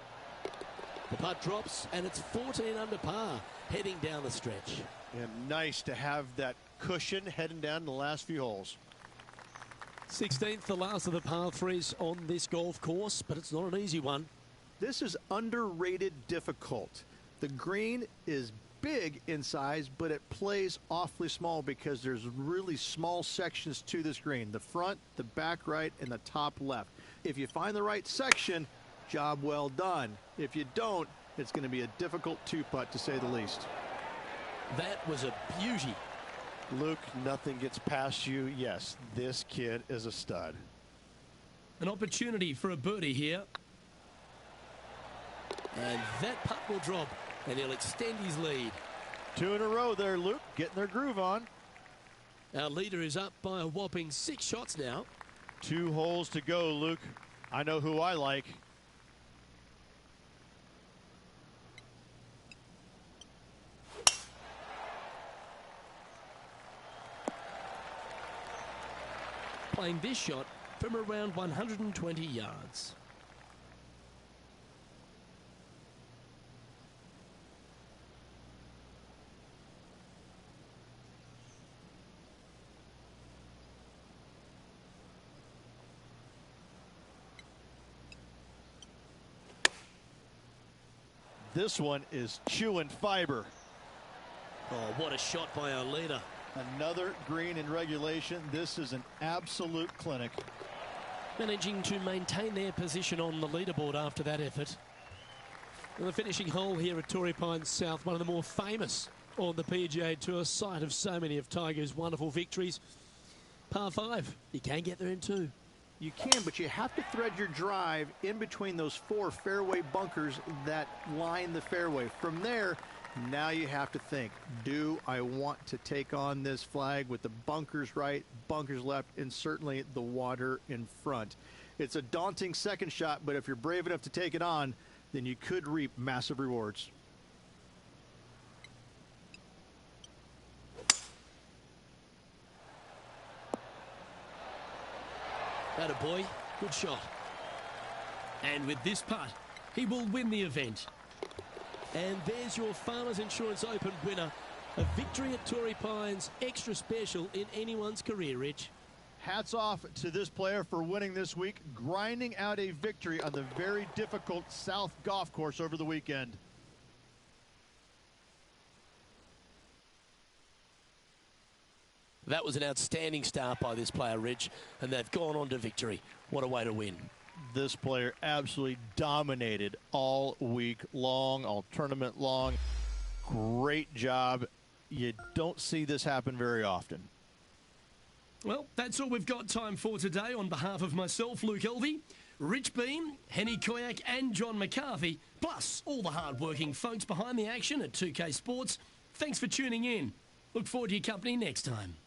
The putt drops, and it's 14 under par, heading down the stretch. And nice to have that cushion heading down the last few holes. 16th, the last of the par threes on this golf course, but it's not an easy one. This is underrated difficult. The green is big in size, but it plays awfully small because there's really small sections to this green. The front, the back right, and the top left. If you find the right section, job well done. If you don't, it's going to be a difficult two-putt to say the least. That was a beauty. Luke, nothing gets past you. Yes, this kid is a stud. An opportunity for a birdie here. And that putt will drop, and he'll extend his lead. 2 in a row there, Luke, getting their groove on. Our leader is up by a whopping 6 shots now. 2 holes to go, Luke. I know who I like. Playing this shot from around 120 yards. This one is chewing fiber. Oh, what a shot by our leader. Another green in regulation. This is an absolute clinic. Managing to maintain their position on the leaderboard after that effort. And the finishing hole here at Torrey Pines South, one of the more famous on the PGA Tour, site of so many of Tiger's wonderful victories. Par 5. You can get there in 2. You can, but you have to thread your drive in between those 4 fairway bunkers that line the fairway. From there, now you have to think, do I want to take on this flag with the bunkers right, bunkers left, and certainly the water in front? It's a daunting second shot, but if you're brave enough to take it on, then you could reap massive rewards. Atta boy, good shot. And with this putt, he will win the event. And there's your Farmers Insurance Open winner. A victory at Torrey Pines, extra special in anyone's career, Rich. Hats off to this player for winning this week, grinding out a victory on the very difficult South Golf Course over the weekend. That was an outstanding start by this player, Rich, and they've gone on to victory. What a way to win. This player absolutely dominated all week long, all tournament long. Great job. You don't see this happen very often. Well, that's all we've got time for today. On behalf of myself, Luke Elvey, Rich Beam, Henny Koyak and John McCarthy, plus all the hard-working folks behind the action at 2K Sports, thanks for tuning in. Look forward to your company next time.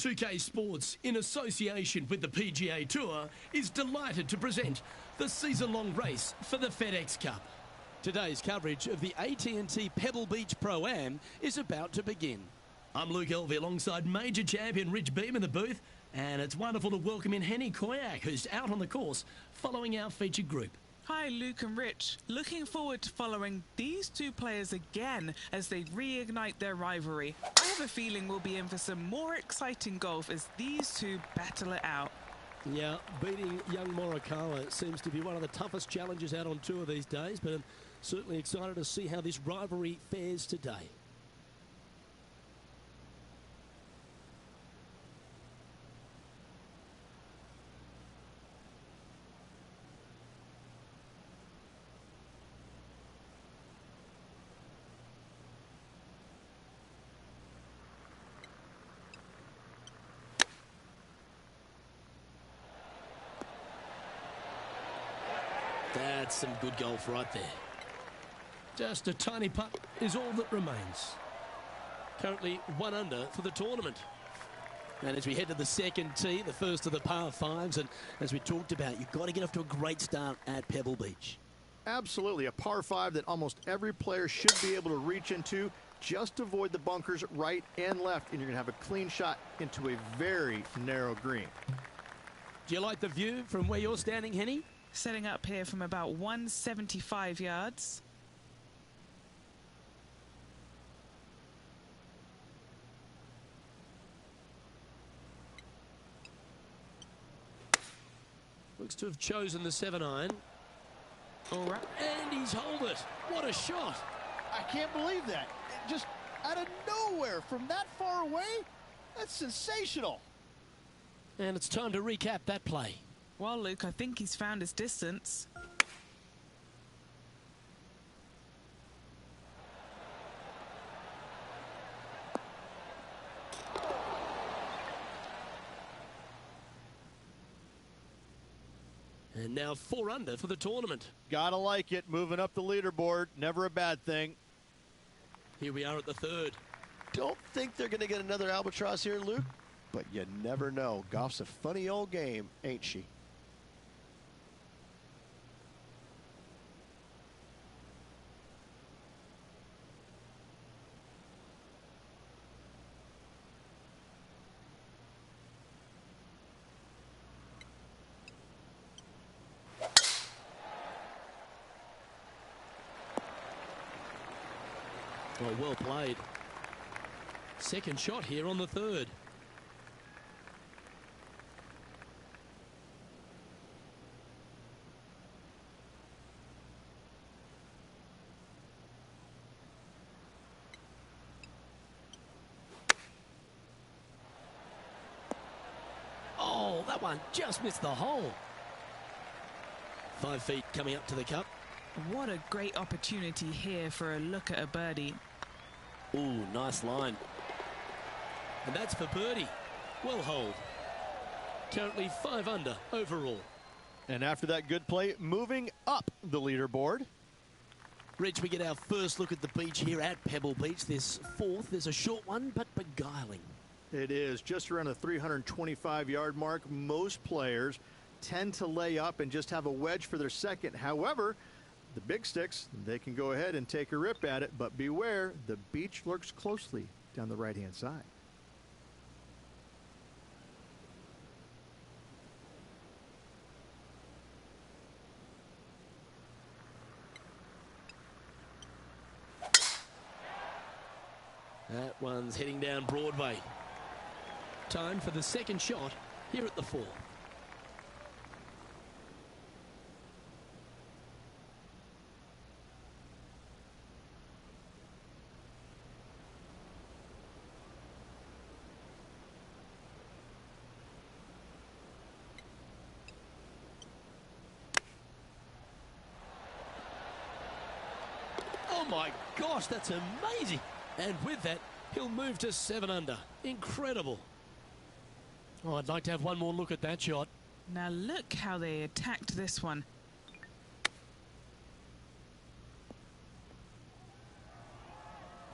2K Sports, in association with the PGA Tour, is delighted to present the season-long race for the FedEx Cup. Today's coverage of the AT&T Pebble Beach Pro-Am is about to begin. I'm Luke Elvey alongside major champion Rich Beem in the booth, and it's wonderful to welcome in Henny Koyak, who's out on the course following our featured group. Hi, Luke and Rich. Looking forward to following these two players again as they reignite their rivalry. I have a feeling we'll be in for some more exciting golf as these two battle it out. Yeah, beating young Morikawa seems to be one of the toughest challenges out on tour these days, but I'm certainly excited to see how this rivalry fares today. That's some good golf right there. Just a tiny putt is all that remains. Currently 1 under for the tournament. And as we head to the second tee, the first of the par fives, and as we talked about, you've got to get off to a great start at Pebble Beach. Absolutely, a par 5 that almost every player should be able to reach into. Just avoid the bunkers right and left, and you're going to have a clean shot into a very narrow green. Do you like the view from where you're standing, Henny? Setting up here from about 175 yards. Looks to have chosen the 7-iron. All right. And he's holed it. What a shot. I can't believe that. Just out of nowhere from that far away. That's sensational. And it's time to recap that play. Well, Luke, I think he's found his distance. And now 4 under for the tournament. Gotta like it. Moving up the leaderboard. Never a bad thing. Here we are at the third. Don't think they're going to get another albatross here, Luke, but you never know. Golf's a funny old game, ain't she? Well played. Second shot here on the third. Oh, that one just missed the hole. 5 feet coming up to the cup. What a great opportunity here for a look at a birdie. Ooh, nice line. And that's for birdie. Well holed. Currently 5 under overall. And after that good play, moving up the leaderboard. Rich, we get our first look at the beach here at Pebble Beach. This fourth is a short one, but beguiling. It is just around the 325-yard mark. Most players tend to lay up and just have a wedge for their second. However, the big sticks, they can go ahead and take a rip at it, but beware, the beach lurks closely down the right-hand side. That one's heading down Broadway. Time for the second shot here at the 4. Oh my gosh, that's amazing. And with that, he'll move to 7 under. Incredible. Oh, I'd like to have one more look at that shot. Now look how they attacked this one.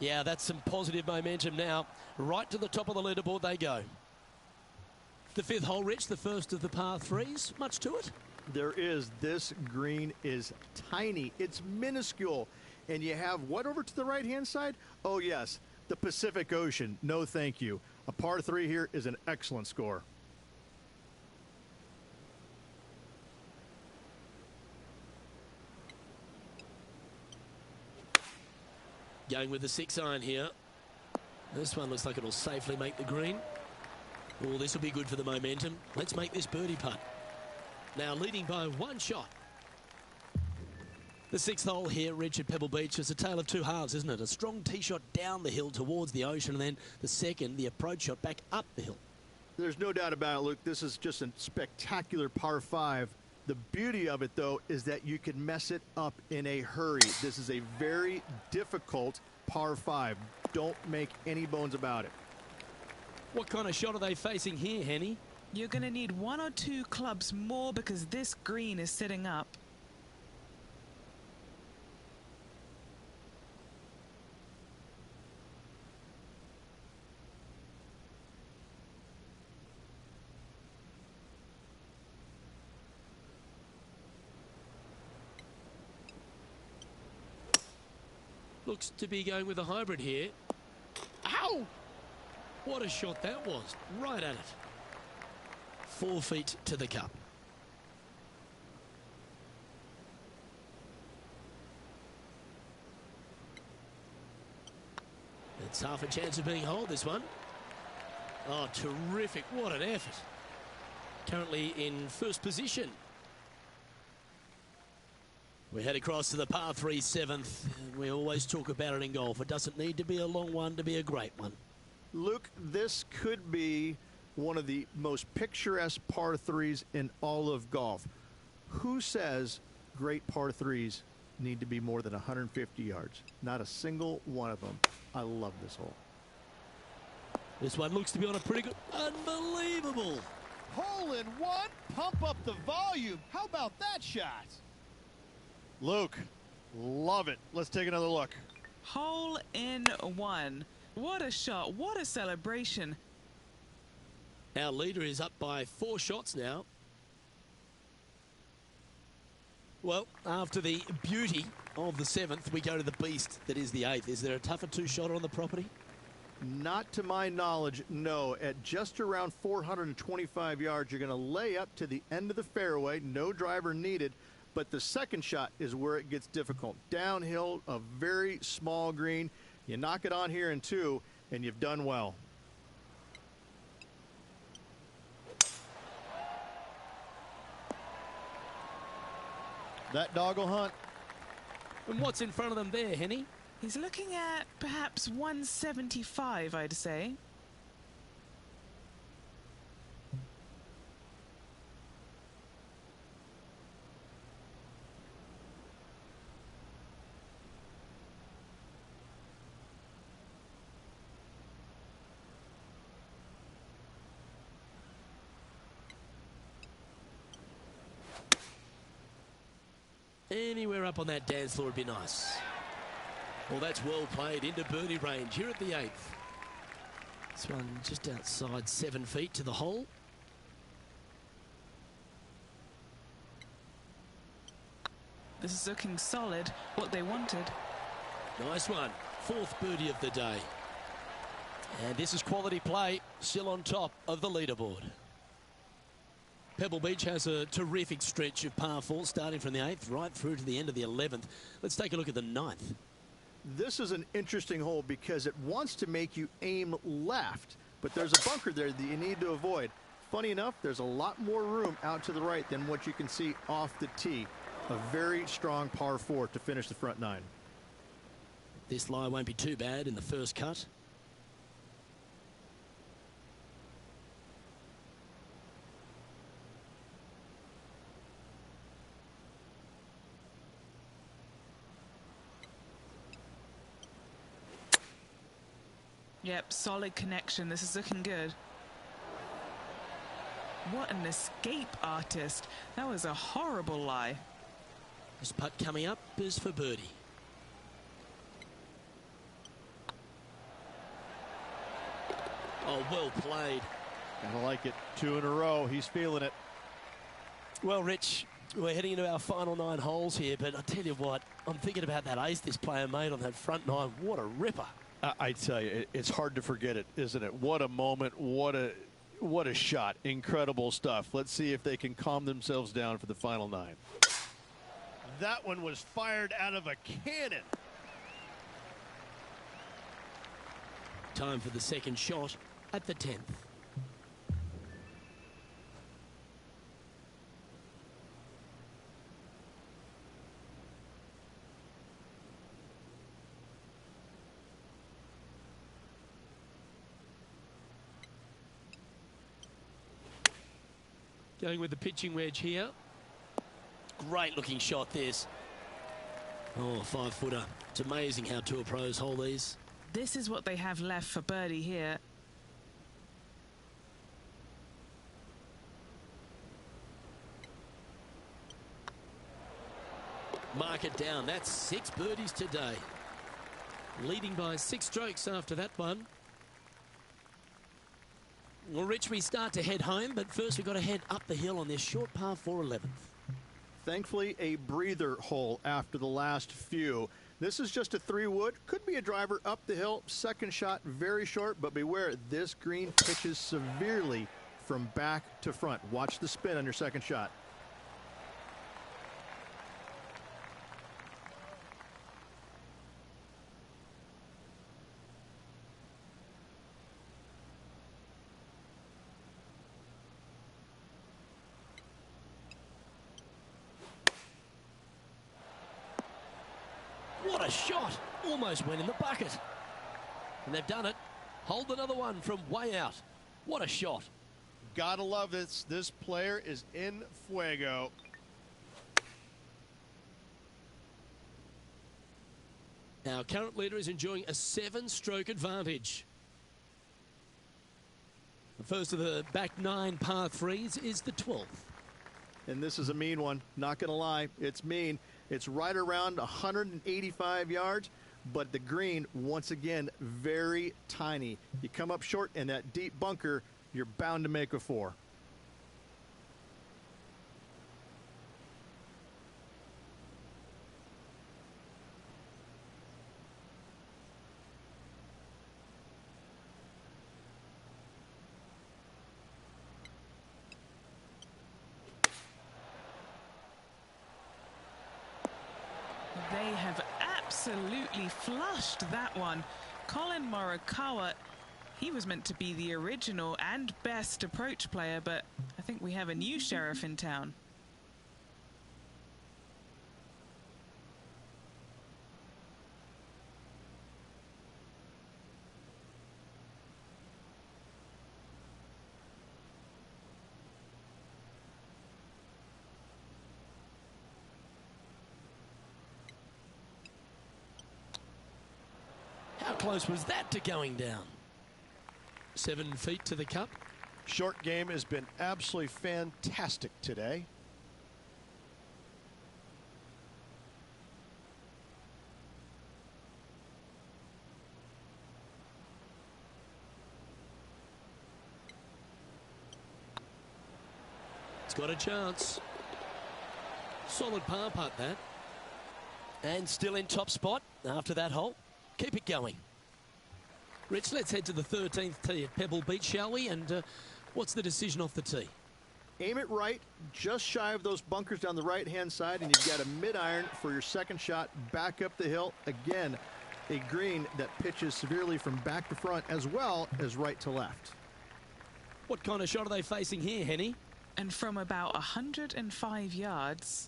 Yeah, that's some positive momentum now. Right to the top of the leaderboard they go. The fifth hole, Rich, the first of the par threes. Much to it? There is. This green is tiny. It's minuscule. And you have what over to the right-hand side? Oh, yes, the Pacific Ocean. No, thank you. A par 3 here is an excellent score. Going with the 6-iron here. This one looks like it'll safely make the green. Oh, this will be good for the momentum. Let's make this birdie putt. Now leading by 1 shot. The 6th hole here, Rich, at Pebble Beach, is a tale of two halves, isn't it? A strong tee shot down the hill towards the ocean, and then the second, the approach shot back up the hill. There's no doubt about it, Luke. This is just a spectacular par 5. The beauty of it, though, is that you can mess it up in a hurry. This is a very difficult par 5. Don't make any bones about it. What kind of shot are they facing here, Henny? You're going to need 1 or 2 clubs more because this green is sitting up. Looks to be going with a hybrid here. Ow! What a shot that was. Right at it. 4 feet to the cup. It's half a chance of being holed, this one. Oh, terrific. What an effort. Currently in first position. We head across to the par 3 7th. We always talk about it in golf. It doesn't need to be a long one to be a great one. Luke, this could be one of the most picturesque par 3s in all of golf. Who says great par 3s need to be more than 150 yards? Not a single one of them. I love this hole. This one looks to be on a pretty good... Unbelievable! Hole in one. Pump up the volume. How about that shot? Luke, love it. Let's take another look. Hole in 1. What a shot. What a celebration. Our leader is up by 4 shots now. Well, after the beauty of the 7th, we go to the beast that is the 8th. Is there a tougher 2-shotter on the property? Not to my knowledge, no. At just around 425 yards, you're going to lay up to the end of the fairway. No driver needed. But the second shot is where it gets difficult. Downhill, a very small green. You knock it on here in 2, and you've done well. That dog will hunt. And what's in front of them there, Henny? He's looking at perhaps 175, I'd say. Anywhere up on that dance floor would be nice. Well, that's well played into birdie range here at the 8th. This one just outside 7 feet to the hole. This is looking solid. What they wanted. Nice one. 4th birdie of the day. And this is quality play, still on top of the leaderboard. Pebble Beach has a terrific stretch of par 4 starting from the 8th right through to the end of the 11th. Let's take a look at the 9th. This is an interesting hole because it wants to make you aim left, but there's a bunker there that you need to avoid. Funny enough, there's a lot more room out to the right than what you can see off the tee. A very strong par 4 to finish the front 9. This lie won't be too bad in the first cut. Yep, solid connection. This is looking good. What an escape artist. That was a horrible lie. This putt coming up is for birdie. Oh, well played. Gotta like it. 2 in a row. He's feeling it. Well, Rich, we're heading into our final 9 holes here, but I tell you what, I'm thinking about that ace this player made on that front 9. What a ripper. I tell you, it's hard to forget it, isn't it? What a moment. What a shot. Incredible stuff. Let's see if they can calm themselves down for the final 9. That one was fired out of a cannon. Time for the second shot at the 10th. Going with the pitching wedge here. Great looking shot this. Oh, 5-footer. It's amazing how tour pros hold these. This is what they have left for birdie here. Mark it down. That's 6 birdies today. Leading by 6 strokes after that one. Well, Rich, we start to head home, but first we've got to head up the hill on this short par 4 11th. Thankfully, a breather hole after the last few. This is just a 3-wood. Could be a driver up the hill. Second shot, very short, but beware, this green pitches severely from back to front. Watch the spin on your second shot. What a shot! Almost went in the bucket. And they've done it. Hold another one from way out. What a shot. Gotta love this. This player is in fuego. Our current leader is enjoying a 7-stroke advantage. The first of the back 9 par 3s is the 12th. And this is a mean one. Not going to lie. It's mean. It's right around 185 yards, but the green, once again, very tiny. You come up short in that deep bunker, you're bound to make a 4. They have absolutely flushed that one. Colin Morikawa, he was meant to be the original and best approach player, but I think we have a new sheriff in town. How close was that to going down? 7 feet to the cup. Short game has been absolutely fantastic today. It's got a chance. Solid par putt that. And still in top spot after that hole. Keep it going. Rich, let's head to the 13th tee at Pebble Beach, shall we? And what's the decision off the tee? Aim it right, just shy of those bunkers down the right-hand side, and you've got a mid-iron for your second shot back up the hill. Again, a green that pitches severely from back to front as well as right to left. What kind of shot are they facing here, Henny? And from about 105 yards...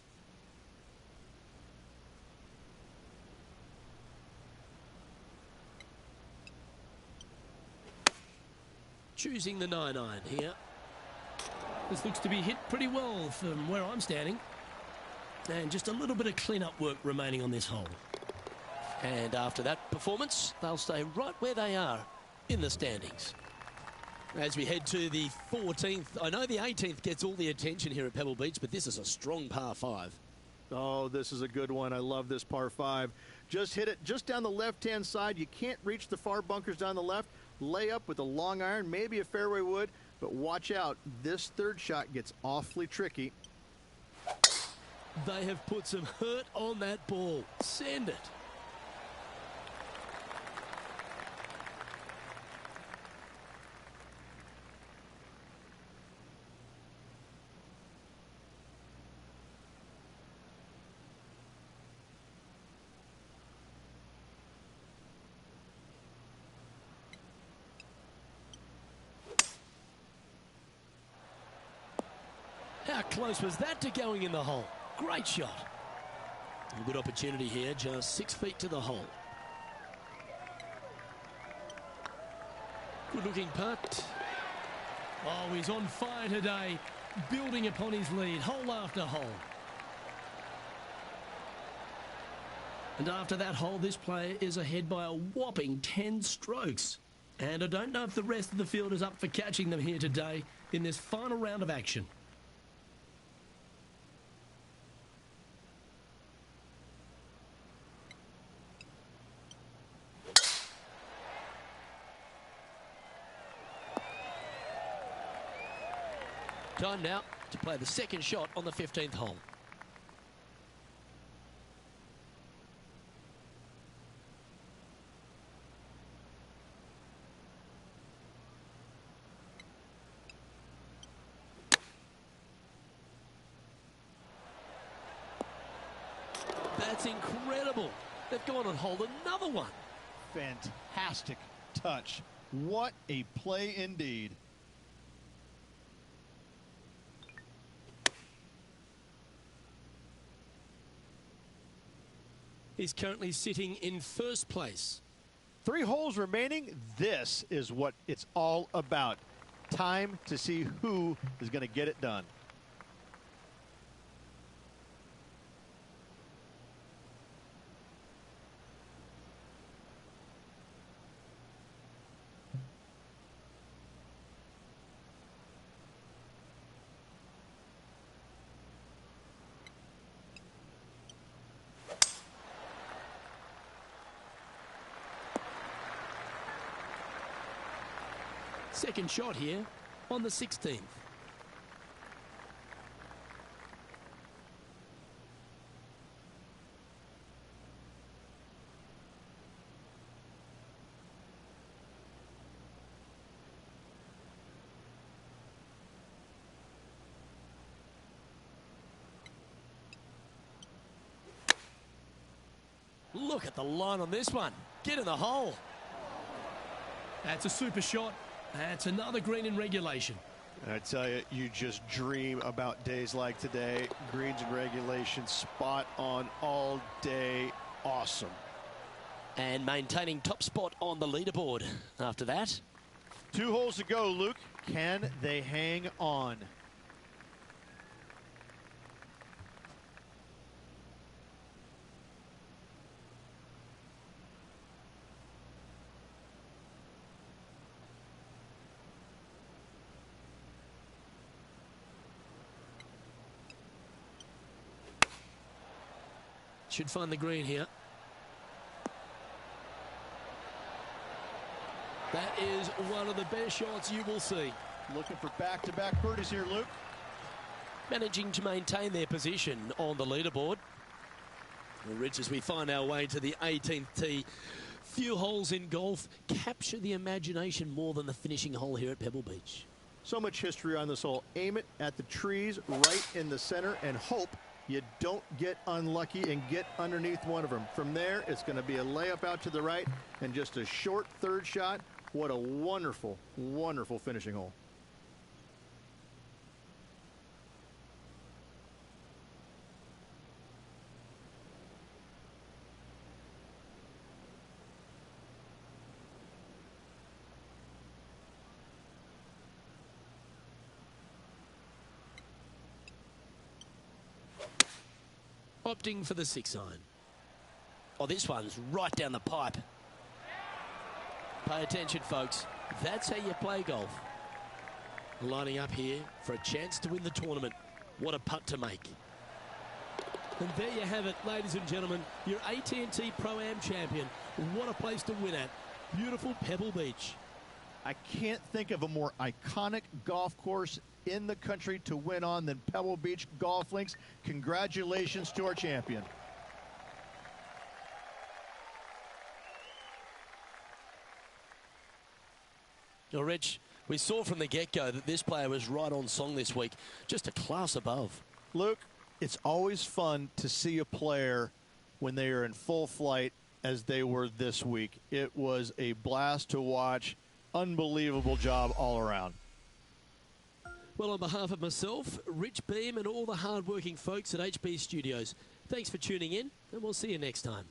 choosing the 9-iron here. This looks to be hit pretty well from where I'm standing. And just a little bit of clean-up work remaining on this hole. And after that performance, they'll stay right where they are in the standings. As we head to the 14th, I know the 18th gets all the attention here at Pebble Beach, but this is a strong par 5. Oh, this is a good one. I love this par 5. Just hit it just down the left-hand side. You can't reach the far bunkers down the left. Lay up with a long iron, maybe a fairway wood, But watch out, this third shot gets awfully tricky. They have put some hurt on that ball. Send it. How close was that to going in the hole? Great shot. A good opportunity here, just 6 feet to the hole. Good looking putt. Oh, he's on fire today, building upon his lead, hole after hole. And after that hole, this player is ahead by a whopping 10 strokes. And I don't know if the rest of the field is up for catching them here today in this final round of action. Time now to play the second shot on the 15th hole. That's incredible. They've gone and holed another one. Fantastic touch. What a play indeed. He's currently sitting in first place. 3 holes remaining. This is what it's all about. Time to see who is going to get it done. Second shot here on the 16th. Look at the line on this one. Get in the hole. That's a super shot. That's another green in regulation. I tell you, you just dream about days like today. Greens in regulation, spot on all day. Awesome. And maintaining top spot on the leaderboard after that. 2 holes to go, Luke. Can they hang on? Should find the green here. That is one of the best shots you will see. Looking for back-to-back birdies here, Luke. Managing to maintain their position on the leaderboard. Well, Rich, as we find our way to the 18th tee, few holes in golf capture the imagination more than the finishing hole here at Pebble Beach. So much history on this hole. Aim it at the trees right in the center and hope you don't get unlucky and get underneath one of them. From there, it's going to be a layup out to the right and just a short third shot. What a wonderful, wonderful finishing hole. Opting for the 6-iron. Oh, this one's right down the pipe. Pay attention, folks. That's how you play golf. Lining up here for a chance to win the tournament. What a putt to make. And there you have it, ladies and gentlemen. Your AT&T Pro-Am champion. What a place to win at. Beautiful Pebble Beach. I can't think of a more iconic golf course in the country to win on than Pebble Beach Golf Links. Congratulations to our champion. Well, Rich, we saw from the get-go that this player was right on song this week, just a class above. Luke, it's always fun to see a player when they are in full flight as they were this week. It was a blast to watch. Unbelievable job all around. Well, on behalf of myself, Rich Beam, and all the hard-working folks at HB Studios, thanks for tuning in, and we'll see you next time.